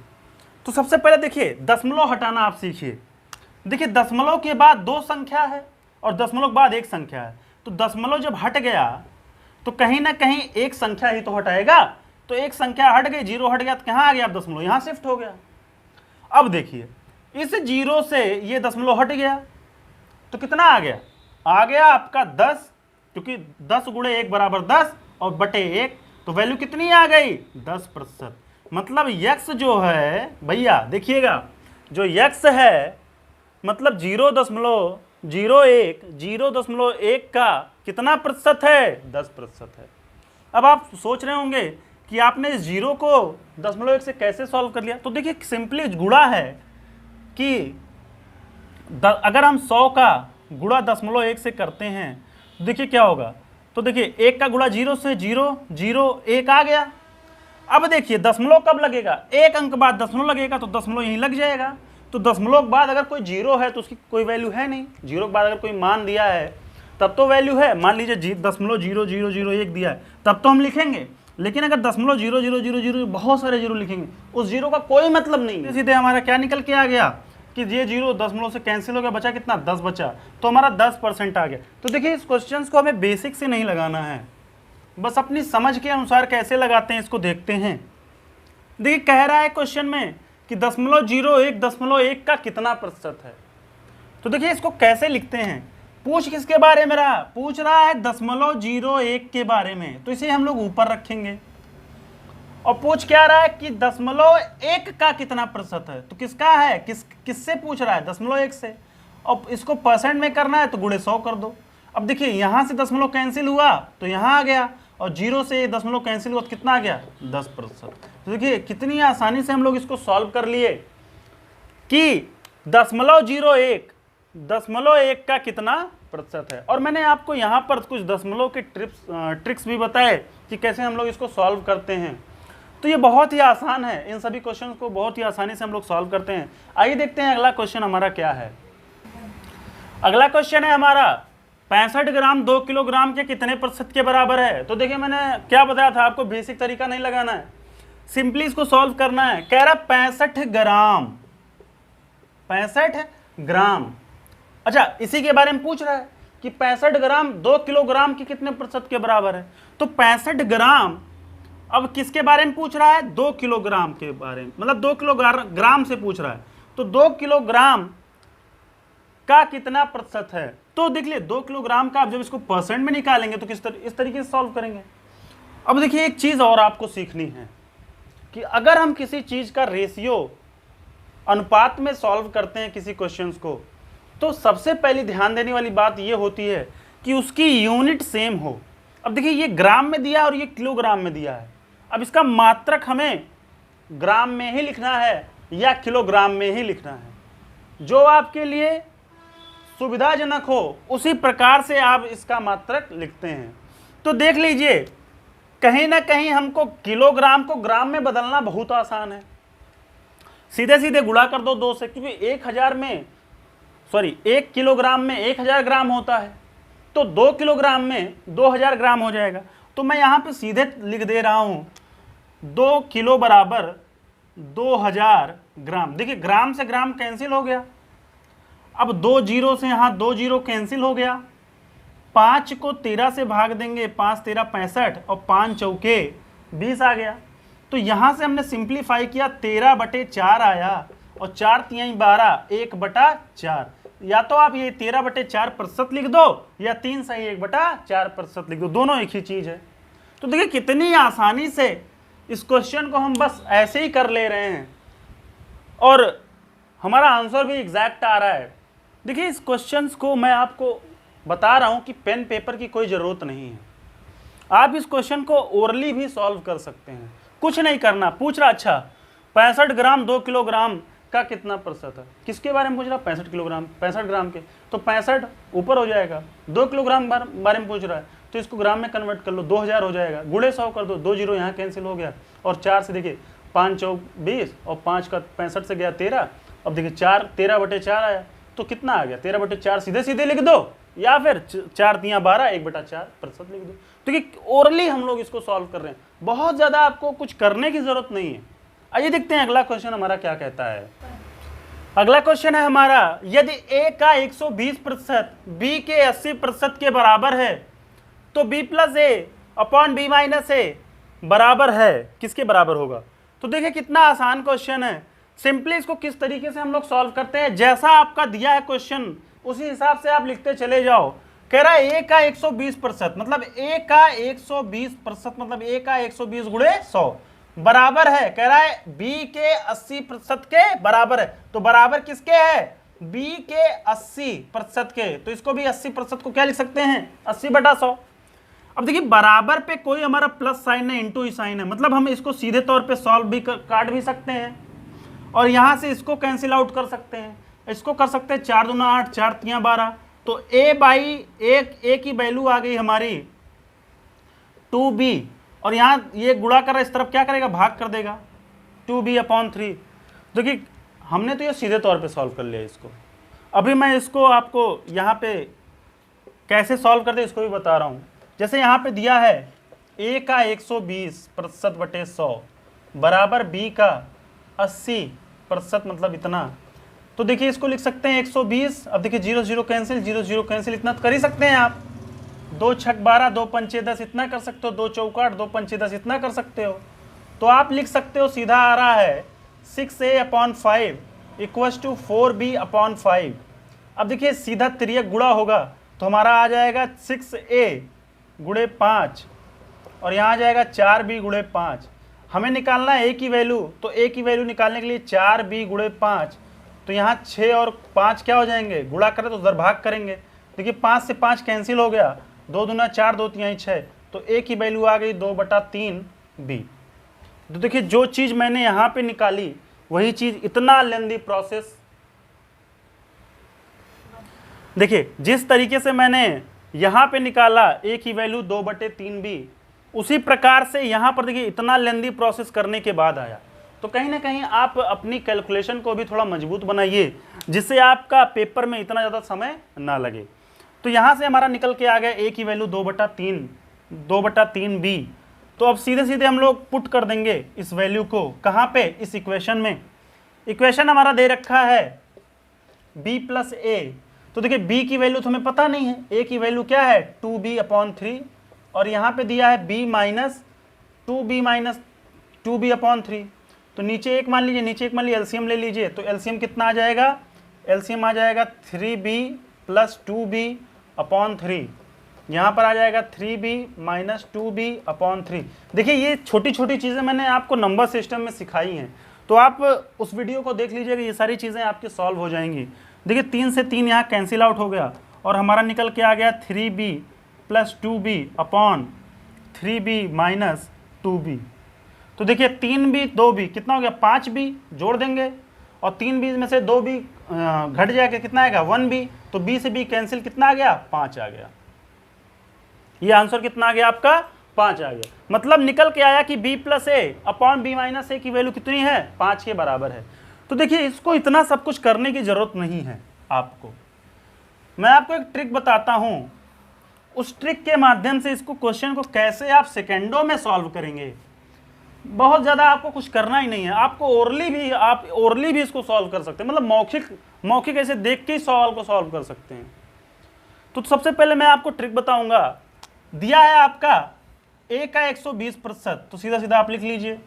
तो सबसे पहले देखिए दशमलव हटाना आप सीखिए। देखिए दशमलव के बाद 2 संख्या है और दशमलव के बाद 1 संख्या है, तो दशमलव जब हट गया तो कहीं ना कहीं एक संख्या ही तो हटाएगा, तो एक संख्या हट गई, 0 हट गया, तो कहाँ आ गया, अब दशमलव यहाँ शिफ्ट हो गया। अब देखिए इस 0 से ये दशमलव हट गया तो कितना आ गया आपका 10, क्योंकि 10 गुणे 1 बराबर 10 और बटे 1, तो वैल्यू कितनी आ गई 10%। मतलब x जो है भैया देखिएगा, जो x है मतलब 0.01 का कितना प्रतिशत है, 10% है। अब आप सोच रहे होंगे कि आपने इस 0 को 0.1 से कैसे सॉल्व कर लिया। तो देखिए सिंपली गुणा है कि अगर हम 100 का गुणा 0.1 से करते हैं तो देखिए क्या होगा, तो देखिए 1 का गुणा 0 से 0, 1 आ गया। अब देखिए दशमलव कब लगेगा, 1 अंक बाद दशमलव लगेगा, तो दशमलव यहीं लग जाएगा। तो दशमलव के बाद अगर कोई 0 है तो उसकी कोई वैल्यू है नहीं, 0 के बाद अगर कोई मान दिया है तब तो वैल्यू है। मान लीजिए 0.0001 दिया है तब तो हम लिखेंगे, लेकिन अगर 0.0000 बहुत सारे 0 लिखेंगे, उस 0 का कोई मतलब नहीं। सीधे हमारा क्या निकल के आ गया कि ये 0 दशमलव से कैंसिल हो गया, बचा कितना 10 बचा, तो हमारा 10% आ गया। तो देखिए इस क्वेश्चन को हमें बेसिक से नहीं लगाना है, बस अपनी समझ के अनुसार कैसे लगाते हैं इसको देखते हैं। देखिए कह रहा है क्वेश्चन में कि 0.01 का कितना प्रतिशत है। तो देखिए इसको कैसे लिखते हैं, पूछ किसके बारे में रहा, पूछ रहा है 0.01 के बारे में, तो इसे हम लोग ऊपर रखेंगे। और पूछ क्या रहा है कि 0.1 का कितना प्रतिशत है, तो किसका है, किससे पूछ रहा है, 0.1 से। और इसको परसेंट में करना है तो गुणे 100 कर दो। अब देखिए यहां से दशमलव कैंसिल हुआ तो यहां आ गया, और 0 से दशमलव कैंसिल हुआ तो कितना आ गया, 10%। तो देखिए कितनी आसानी से हम लोग इसको सॉल्व कर लिए कि 0.01 का कितना प्रतिशत है। और मैंने आपको यहाँ पर कुछ दशमलव के ट्रिक्स भी बताए कि कैसे हम लोग इसको सॉल्व करते हैं। तो ये बहुत ही आसान है, इन सभी क्वेश्चन को बहुत ही आसानी से हम लोग सॉल्व करते हैं। आइए देखते हैं अगला क्वेश्चन हमारा क्या है। अगला क्वेश्चन है हमारा 65 ग्राम 2 किलोग्राम के कितने प्रतिशत के बराबर है। तो देखिए मैंने क्या बताया था आपको, बेसिक तरीका नहीं लगाना है, सिंपली इसको सॉल्व करना है। कह रहा 65 ग्राम। अच्छा, इसी के बारे में पूछ रहा है कि 65 ग्राम 2 किलोग्राम के कितने प्रतिशत के बराबर है। तो 65 ग्राम अब किसके बारे में पूछ रहा है, 2 किलोग्राम के बारे में, मतलब 2 किलोग्राम से पूछ रहा है। तो 2 किलोग्राम का कितना प्रतिशत है। तो देख लिए 2 किलोग्राम का आप जब इसको परसेंट में निकालेंगे तो इस तरीके से सॉल्व करेंगे। अब देखिए एक चीज और आपको सीखनी है कि अगर हम किसी चीज का रेशियो अनुपात में सॉल्व करते हैं किसी क्वेश्चंस को, तो सबसे पहले ध्यान देने वाली बात यह होती है कि उसकी यूनिट सेम हो। अब देखिए ये ग्राम में दिया और ये किलोग्राम में दिया है। अब इसका मात्रक हमें ग्राम में ही लिखना है या किलोग्राम में ही लिखना है, जो आपके लिए सुविधाजनक हो उसी प्रकार से आप इसका मात्रक लिखते हैं। तो देख लीजिए कहीं ना कहीं हमको किलोग्राम को ग्राम में बदलना बहुत आसान है। सीधे सीधे गुणा कर दो 2 से, क्योंकि 1 किलोग्राम में 1000 ग्राम होता है, तो 2 किलोग्राम में 2000 ग्राम हो जाएगा। तो मैं यहाँ पे सीधे लिख दे रहा हूँ 2 किलो बराबर 2000 ग्राम। देखिए ग्राम से ग्राम कैंसिल हो गया, अब 2 जीरो से यहाँ 2 जीरो कैंसिल हो गया। 5 को 13 से भाग देंगे, 5 13 65 और 5 चौके 20 आ गया। तो यहाँ से हमने सिंप्लीफाई किया, 13/4 आया और 4 3 12, 1/4। या तो आप ये 13/4 प्रतिशत लिख दो या 3 सही 1/4 प्रतिशत लिख दो, दोनों एक ही चीज है। तो देखिए कितनी आसानी से इस क्वेश्चन को हम बस ऐसे ही कर ले रहे हैं और हमारा आंसर भी एग्जैक्ट आ रहा है। देखिए इस क्वेश्चंस को मैं आपको बता रहा हूं कि पेन पेपर की कोई ज़रूरत नहीं है, आप इस क्वेश्चन को ओरली भी सॉल्व कर सकते हैं, कुछ नहीं करना। पूछ रहा अच्छा 65 ग्राम 2 किलोग्राम का कितना प्रतिशत है, किसके बारे में पूछ रहा, 65 किलोग्राम 65 ग्राम के, तो 65 ऊपर हो जाएगा। 2 किलोग्राम बारे में पूछ रहा है तो इसको ग्राम में कन्वर्ट कर लो, 2000 हो जाएगा, गुणे 100 कर दो, 2 जीरो यहाँ कैंसिल हो गया और 4 से देखिए 5 चौक 20 और 5 का 65 से गया 13। अब देखिए 13/4 आया तो कितना आ गया, 13/4 सीधे सीधे लिख दो या फिर 4 3 12, 1/4 प्रतिशत लिख दो। तो कि ओरली हम लोग इसको सॉल्व कर रहे हैं, बहुत ज़्यादा आपको कुछ करने की जरूरत नहीं है। आइए देखते हैं अगला क्वेश्चन हमारा क्या कहता है। अगला क्वेश्चन है हमारा, यदि a का 120% b के 80% के बराबर है तो b + a/b - a बराबर है, किसके बराबर होगा। तो देखिए कितना आसान क्वेश्चन है, सिंपली इसको किस तरीके से हम लोग सॉल्व करते हैं, जैसा आपका दिया है क्वेश्चन उसी हिसाब से आप लिखते चले जाओ। कह रहा है a का 120% मतलब a का 120% मतलब a का 120 गुणे 100 बराबर है, कह रहा है b के 80% के बराबर है। तो बराबर किसके है, b के 80% के, तो इसको भी 80% को क्या लिख सकते हैं, 80/100। अब देखिए बराबर पे कोई हमारा प्लस साइन है, इंटू साइन है, मतलब हम इसको सीधे तौर पे सॉल्व भी काट भी सकते हैं और यहां से इसको कैंसिल आउट कर सकते हैं, इसको कर सकते हैं 4 दूना 8, 4 3 12। तो a की वैल्यू आ गई हमारी 2b और यहां ये गुणा कर रहा है, इस तरफ क्या करेगा, भाग कर देगा 2b/3। देखिए हमने तो ये सीधे तौर पे सॉल्व कर लिया इसको। अभी मैं इसको आपको यहाँ पे कैसे सॉल्व करते इसको भी बता रहा हूँ। जैसे यहाँ पे दिया है a का 120%/100 बराबर b का 80% मतलब इतना, तो देखिए इसको लिख सकते हैं 120। अब देखिए 0 0 कैंसिल, 0 0 कैंसिल, इतना तो कर ही सकते हैं आप। 2 छक 12, 2 पंचे 10 इतना कर सकते हो, 2 चौक 8, 2 पंचे 10 इतना कर सकते हो। तो आप लिख सकते हो, सीधा आ रहा है 6a/5 = 4b/5। अब देखिए सीधा तिर्यक गुणा होगा तो हमारा आ जाएगा 6a × 5 और यहाँ आ जाएगा 4b × 5। हमें निकालना है ए की वैल्यू, तो ए की वैल्यू निकालने के लिए 4b गुणे 5, तो यहाँ 6 और 5 क्या हो जाएंगे, गुणा करें तो उधर भाग करेंगे। देखिए 5 से 5 कैंसिल हो गया, 2 दूना 4, 2 तिहाई 6, तो ए की वैल्यू आ गई 2/3b। तो देखिए जो चीज़ मैंने यहाँ पे निकाली वही चीज़, इतना लेंदी प्रोसेस। देखिए जिस तरीके से मैंने यहाँ पे निकाला ए की वैल्यू 2/3b, उसी प्रकार से यहाँ पर देखिए इतना लेंदी प्रोसेस करने के बाद आया। तो कहीं ना कहीं आप अपनी कैलकुलेशन को भी थोड़ा मजबूत बनाइए, जिससे आपका पेपर में इतना ज़्यादा समय ना लगे। तो यहाँ से हमारा निकल के आ गया ए की वैल्यू 2/3b। तो अब सीधे सीधे हम लोग पुट कर देंगे इस वैल्यू को कहाँ पे, इस इक्वेशन में। इक्वेशन हमारा दे रखा है b प्लस ए, तो देखिए b की वैल्यू तो हमें पता नहीं है, a की वैल्यू क्या है 2b/3, और यहाँ पे दिया है b माइनस 2b/3। तो नीचे एक मान लीजिए, नीचे एक मान लीजिए, एलसीएम ले लीजिए, तो एलसीएम कितना आ जाएगा, एलसीएम आ जाएगा 3b प्लस 2b/3, यहाँ पर आ जाएगा 3b माइनस 2b/3। देखिए ये छोटी छोटी चीज़ें मैंने आपको नंबर सिस्टम में सिखाई हैं, तो आप उस वीडियो को देख लीजिएगा, ये सारी चीज़ें आपकी सॉल्व हो जाएंगी। देखिए 3 से 3 यहाँ कैंसिल आउट हो गया, और हमारा निकल के आ गया 3b plus 2b/3b minus 2b। तो देखिए 3b 2b कितना हो गया, 5b जोड़ देंगे, और 3b में से 2b घट जाएगा, कितना आएगा 1b, तो b से b कैंसिल, कितना आ गया 5 आ गया। ये आंसर कितना आ गया आपका 5 आ गया। मतलब निकल के आया कि b प्लस ए अपॉन b माइनस ए की वैल्यू कितनी है, 5 के बराबर है। तो देखिए इसको इतना सब कुछ करने की जरूरत नहीं है आपको, मैं आपको एक ट्रिक बताता हूँ, उस ट्रिक के माध्यम से इसको क्वेश्चन को कैसे आप सेकेंडों में सॉल्व करेंगे। बहुत ज़्यादा आपको कुछ करना ही नहीं है, आपको ओरली भी इसको सॉल्व कर सकते हैं, मतलब मौखिक ऐसे देख के ही सवाल को सॉल्व कर सकते हैं। तो सबसे पहले मैं आपको ट्रिक बताऊंगा। दिया है आपका ए का 120%, तो सीधा सीधा आप लिख लीजिए।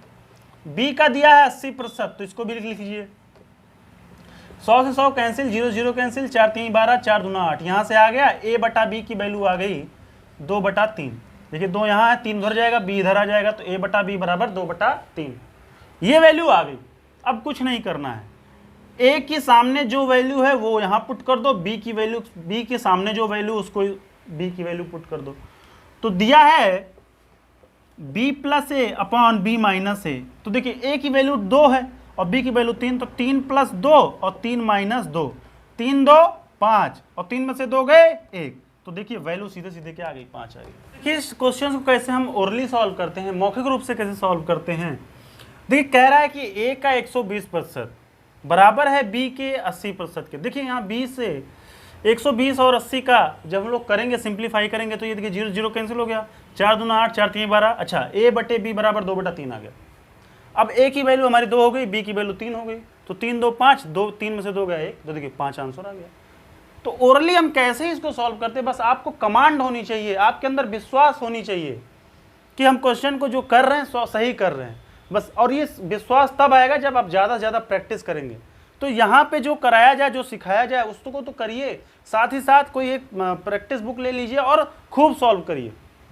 बी का दिया है 80%, तो इसको भी लिख लीजिए। 100 से 100 कैंसिल, 0 0 कैंसिल, 4 3 12, 4 दूना 8, यहाँ से आ गया a बटा बी की वैल्यू आ गई 2/3। देखिए 2 यहाँ है, 3 उधर जाएगा, b इधर आ जाएगा, तो a बटा बी बराबर 2/3, ये वैल्यू आ गई। अब कुछ नहीं करना है, a के सामने जो वैल्यू है वो यहाँ पुट कर दो, b के सामने जो वैल्यू उसको b की वैल्यू पुट कर दो। तो दिया है b प्लस ए अपॉन बी माइनस ए, तो देखिए a की वैल्यू 2 है और b की वैल्यू 3, तो 3 प्लस 2 और 3 माइनस 2, 3 2 5, और 3 में से 2 गए 1, तो देखिए वैल्यू सीधे सीधे क्या आ गई 5 आ गई। देखिए इस क्वेश्चन को कैसे हम ओरली सॉल्व करते हैं, मौखिक रूप से कैसे सॉल्व करते हैं। देखिए कह रहा है कि a का 120% बराबर है b के 80% के। देखिए यहाँ b से 120 और 80 का जब हम लोग करेंगे, सिंप्लीफाई करेंगे, तो ये देखिए 0 0 कैंसिल हो गया, 4 दूना 8, 4 3 12, अच्छा a बटे b बराबर 2/3 आ गया। अब a की वैल्यू हमारी 2 हो गई, b की वैल्यू 3 हो गई, तो 3 2 5, 2 3 में से 2 गया 1, तो देखिए 5 आंसर आ गया। तो ओरली हम कैसे इसको सॉल्व करते हैं, बस आपको कमांड होनी चाहिए, आपके अंदर विश्वास होनी चाहिए कि हम क्वेश्चन को जो कर रहे हैं सही कर रहे हैं बस। और ये विश्वास तब आएगा जब आप ज़्यादा से ज़्यादा प्रैक्टिस करेंगे। तो यहाँ पे जो कराया जाए, जो सिखाया जाए उसको तो करिए, साथ ही साथ कोई एक प्रैक्टिस बुक ले लीजिए और खूब सॉल्व करिए,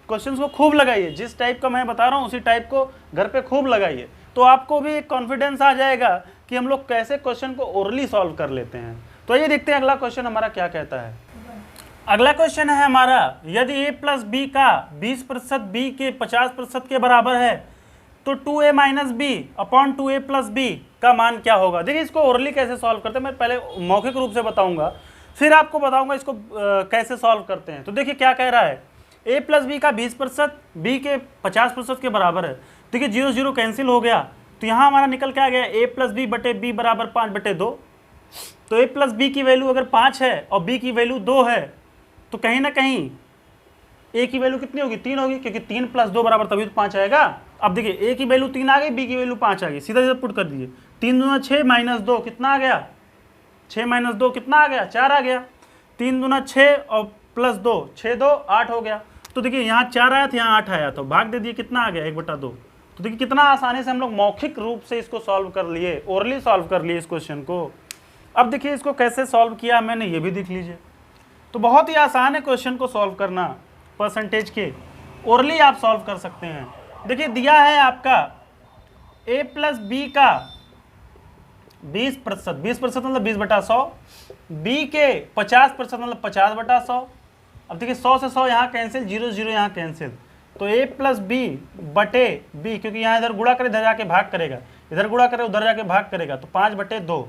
क्वेश्चंस को खूब लगाइए। जिस टाइप का मैं बता रहा हूँ उसी टाइप को घर पे खूब लगाइए, तो आपको भी एक कॉन्फिडेंस आ जाएगा कि हम लोग कैसे क्वेश्चन को ओरली सॉल्व कर लेते हैं। तो ये देखते हैं अगला क्वेश्चन हमारा क्या कहता है। अगला क्वेश्चन है हमारा, यदि a प्लस बी का 20% b के 50% के बराबर है तो 2a minus b upon 2a plus b का मान क्या होगा। देखिए इसको ओरली कैसे सॉल्व करते हैं, मैं पहले मौखिक रूप से बताऊंगा, फिर आपको बताऊंगा इसको कैसे सॉल्व करते हैं। तो देखिए क्या कह रहा है, a प्लस बी का 20% b के 50% के बराबर है। देखिए 0 0 कैंसिल हो गया, तो यहाँ हमारा निकल के आ गया a प्लस बी बटे बी बराबर 5/2। तो a प्लस बी की वैल्यू अगर 5 है और b की वैल्यू 2 है, तो कहीं ना कहीं a की वैल्यू कितनी होगी, 3 होगी, क्योंकि 3 प्लस 2 बराबर तभी तो 5 आएगा। अब देखिए a की वैल्यू 3 आ गई, b की वैल्यू 5 आ गई, सीधा सीधा पुट कर दीजिए। 3 दूना 6 माइनस 2 कितना आ गया, 6 माइनस 2 कितना आ गया, 4 आ गया। 3 दूना 6 और प्लस 2, 6 2 8 हो गया। तो देखिए यहाँ 4 आया था, यहाँ 8 आया, तो भाग दे दिए, कितना आ गया 1/2। तो देखिए कितना आसानी से हम लोग मौखिक रूप से इसको सॉल्व कर लिए, ओरली सॉल्व कर लिए इस क्वेश्चन को। अब देखिए इसको कैसे सॉल्व किया मैंने, ये भी देख लीजिए। तो बहुत ही आसान है क्वेश्चन को सॉल्व करना, परसेंटेज के ओरली आप सॉल्व कर सकते हैं। देखिए दिया है आपका a प्लस बी का 20%, 20% मतलब 20/100, b के 50% मतलब 50/100। अब देखिए 100 से 100 यहाँ कैंसिल, 0 0 यहाँ कैंसिल, तो a प्लस बी बटे बी, क्योंकि यहाँ इधर गुणा करे इधर जाके भाग करेगा, इधर गुणा करे उधर जाके भाग करेगा, तो 5/2।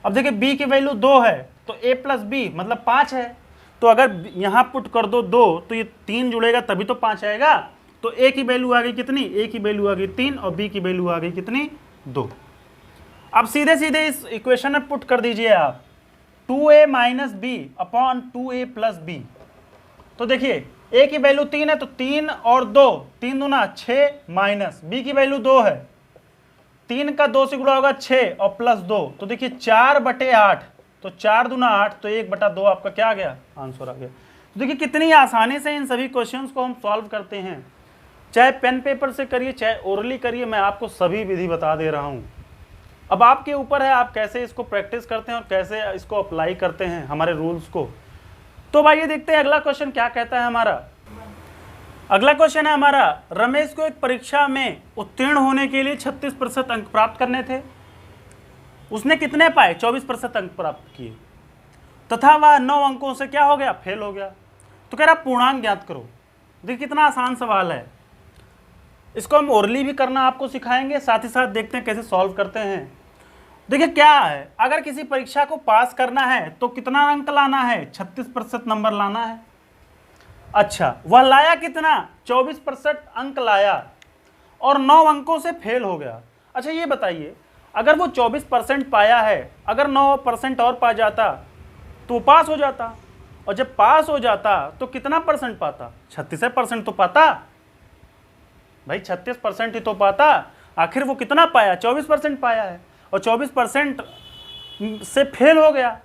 अब देखिए b की वैल्यू 2 है तो a प्लस बी मतलब 5 है, तो अगर यहाँ पुट कर दो 2 तो ये 3 जुड़ेगा तभी तो 5 आएगा। तो a की वैल्यू आ गई कितनी, a की वैल्यू आ गई 3 और b की वैल्यू आ गई कितनी, 2। अब सीधे सीधे इस इक्वेशन में पुट कर दीजिए आप 2a minus b upon 2a plus b. तो देखिए a की वैल्यू 3 है तो 3 और 2, 3 दूना 6 माइनस b की वैल्यू 2 है, 3 का 2 से गुणा होगा 6 और प्लस 2, तो देखिए 4/8, तो 4 दूना 8, तो 1/2 आपका क्या आ गया, आंसर आ गया। तो देखिए कितनी आसानी से इन सभी क्वेश्चंस को हम सॉल्व करते हैं, चाहे पेन पेपर से करिए चाहे ओरली करिए, मैं आपको सभी विधि बता दे रहा हूँ। अब आपके ऊपर है आप कैसे इसको प्रैक्टिस करते हैं और कैसे इसको अप्लाई करते हैं हमारे रूल्स को। तो भाई ये देखते हैं अगला क्वेश्चन क्या कहता है हमारा। अगला क्वेश्चन है हमारा, रमेश को एक परीक्षा में उत्तीर्ण होने के लिए 36% अंक प्राप्त करने थे, उसने कितने पाए, 24% अंक प्राप्त किए, तथा वह 9 अंकों से क्या हो गया, फेल हो गया। तो कह रहा पूर्णांक ज्ञात करो। देखिए कितना आसान सवाल है, इसको हम ओरली भी करना आपको सिखाएंगे, साथ ही साथ देखते हैं कैसे सॉल्व करते हैं। देखिए क्या है, अगर किसी परीक्षा को पास करना है तो कितना अंक लाना है, 36% नंबर लाना है। अच्छा वह लाया कितना, 24% अंक लाया और 9 अंकों से फेल हो गया। अच्छा ये बताइए अगर वो 24% पाया है, अगर 9% और पा जाता तो वो पास हो जाता, और जब पास हो जाता तो कितना परसेंट पाता, 36% तो पाता भाई, 36% ही तो पाता। आखिर वो कितना पाया, 24% पाया है, और 24% से फेल हो गया,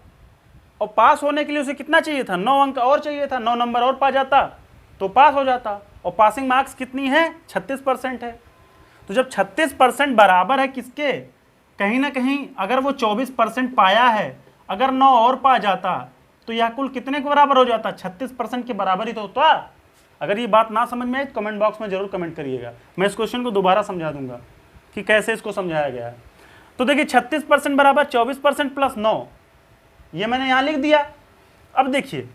और पास होने के लिए उसे कितना चाहिए था, 9 अंक और चाहिए था, 9 नंबर और पा जाता तो पास हो जाता, और पासिंग मार्क्स कितनी है, 36% है। तो जब 36% बराबर है किसके, कहीं ना कहीं अगर वो 24% पाया है, अगर 9 और पा जाता तो यह कुल कितने के बराबर हो जाता, 36% के बराबर ही तो होता। अगर ये बात ना समझ में आए तो कमेंट बॉक्स में जरूर कमेंट करिएगा, मैं इस क्वेश्चन को दोबारा समझा दूंगा कि कैसे इसको समझाया गया है। तो देखिए 36% बराबर 24% प्लस 9, ये मैंने यहाँ लिख दिया। अब देखिए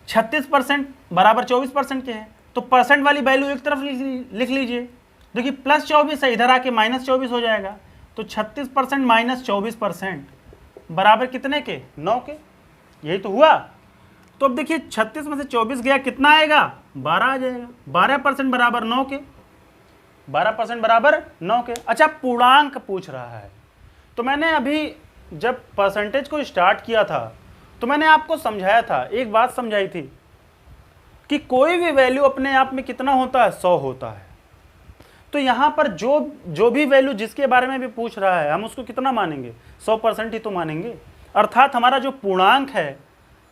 36% बराबर 24% के हैं, तो परसेंट वाली वैल्यू एक तरफ लिख लीजिए। देखिए प्लस 24 है, इधर आके माइनस 24 हो जाएगा, तो 36% माइनस 24% बराबर कितने के, 9 के, यही तो हुआ। तो अब देखिए 36 में से 24 गया, कितना आएगा, 12 आ जाएगा। 12% बराबर 9 के, 12% बराबर 9 के। अच्छा पूर्णांक पूछ रहा है, तो मैंने अभी जब परसेंटेज को स्टार्ट किया था तो मैंने आपको समझाया था, एक बात समझाई थी कि कोई भी वैल्यू अपने आप में कितना होता है, 100 होता है। तो यहाँ पर जो भी वैल्यू जिसके बारे में भी पूछ रहा है हम उसको कितना मानेंगे, 100% ही तो मानेंगे। अर्थात हमारा जो पूर्णांक है,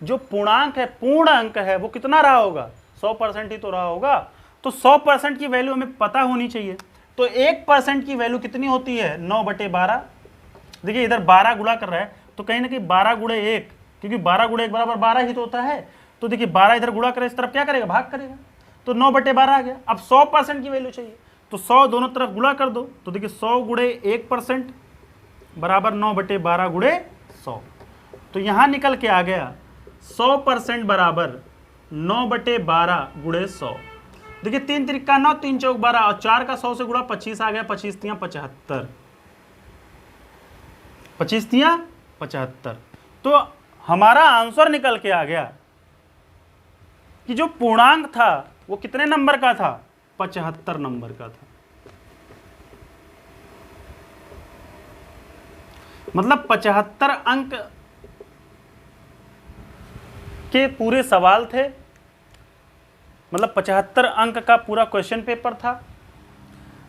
पूर्ण अंक है, वो कितना रहा होगा, 100% ही तो रहा होगा। तो 100% की वैल्यू हमें पता होनी चाहिए। तो 1% की वैल्यू कितनी होती है, 9/12। देखिए इधर 12 गुणा कर रहा है तो कहीं ना कहीं 12 गुणे 1, क्योंकि 12 गुणे 1 बराबर 12 ही तो होता है। तो देखिए 12 इधर गुणा करे, इस तरफ क्या करेगा, भाग करेगा, तो 9/12 आ गया। अब 100% की वैल्यू चाहिए तो 100 दोनों तरफ गुणा कर दो, तो देखिए 100 गुणे 1% बराबर 9/12 गुणे 100। तो यहाँ निकल के आ गया 100% बराबर 9/12 गुणे 100। देखिए 3 त्रिका 9, 3 चौक 12, और 4 का 100 से गुणा 25 आ गया, 25 तियां 75, 25 तियां 75। तो हमारा आंसर निकल के आ गया कि जो पूर्णांक था वो कितने नंबर का था, 75 नंबर का था। मतलब 75 अंक के पूरे सवाल थे, मतलब 75 अंक का पूरा क्वेश्चन पेपर था,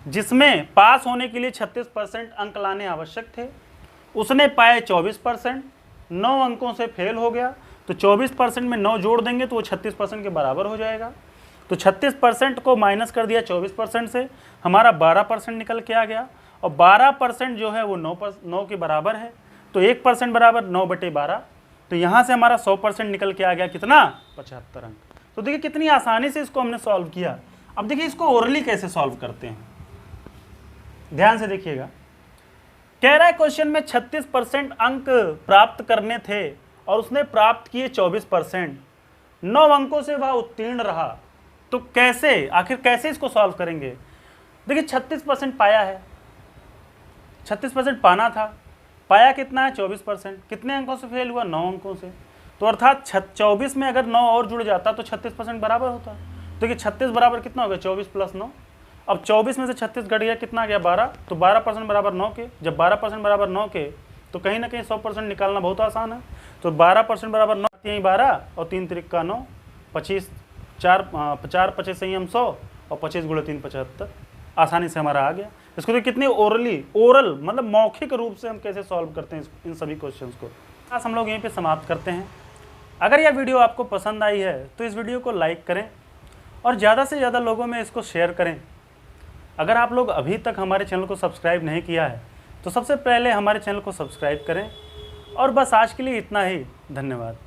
जिसमें पास होने के लिए 36% अंक लाने आवश्यक थे। उसने पाए 24%, 9 अंकों से फेल हो गया। तो 24% में 9 जोड़ देंगे तो वो 36% के बराबर हो जाएगा। तो 36% को माइनस कर दिया 24% से, हमारा 12% निकल के आ गया, और 12% जो है वो 9 के बराबर है। तो 1% बराबर 9/12। तो यहाँ से हमारा 100% निकल के आ गया कितना, 75 अंक। तो देखिए कितनी आसानी से इसको हमने सॉल्व किया। अब देखिए इसको ओरली कैसे सॉल्व करते हैं, ध्यान से देखिएगा, कह रहा है क्वेश्चन में 36% अंक प्राप्त करने थे और उसने प्राप्त किए 24%, 9 अंकों से वह उत्तीर्ण रहा। तो कैसे, आखिर कैसे इसको सॉल्व करेंगे? देखिए 36% पाया है, 36% पाना था, पाया कितना है 24%, कितने अंकों से फेल हुआ 9 अंकों से। तो अर्थात 24 में अगर 9 और जुड़ जाता तो 36% बराबर होता। तो कि 36 बराबर कितना हो गया 24 + 9। अब 24 में से 36 घट गया, कितना गया 12, तो 12% बराबर 9 के। जब 12% बराबर 9 के तो कहीं ना कहीं 100% निकालना बहुत आसान है। तो 12% बराबर 9, यहीं 12 और 3 × 3 = 9, 25 4 25 से ही हम 100 और 25 × 3 = 75, आसानी से हमारा आ गया। इसको तो कितनी ओरल मतलब मौखिक रूप से हम कैसे सॉल्व करते हैं इन सभी क्वेश्चंस को। आज हम लोग यहीं पे समाप्त करते हैं। अगर यह वीडियो आपको पसंद आई है तो इस वीडियो को लाइक करें और ज़्यादा से ज़्यादा लोगों में इसको शेयर करें। अगर आप लोग अभी तक हमारे चैनल को सब्सक्राइब नहीं किया है तो सबसे पहले हमारे चैनल को सब्सक्राइब करें। और बस आज के लिए इतना ही, धन्यवाद।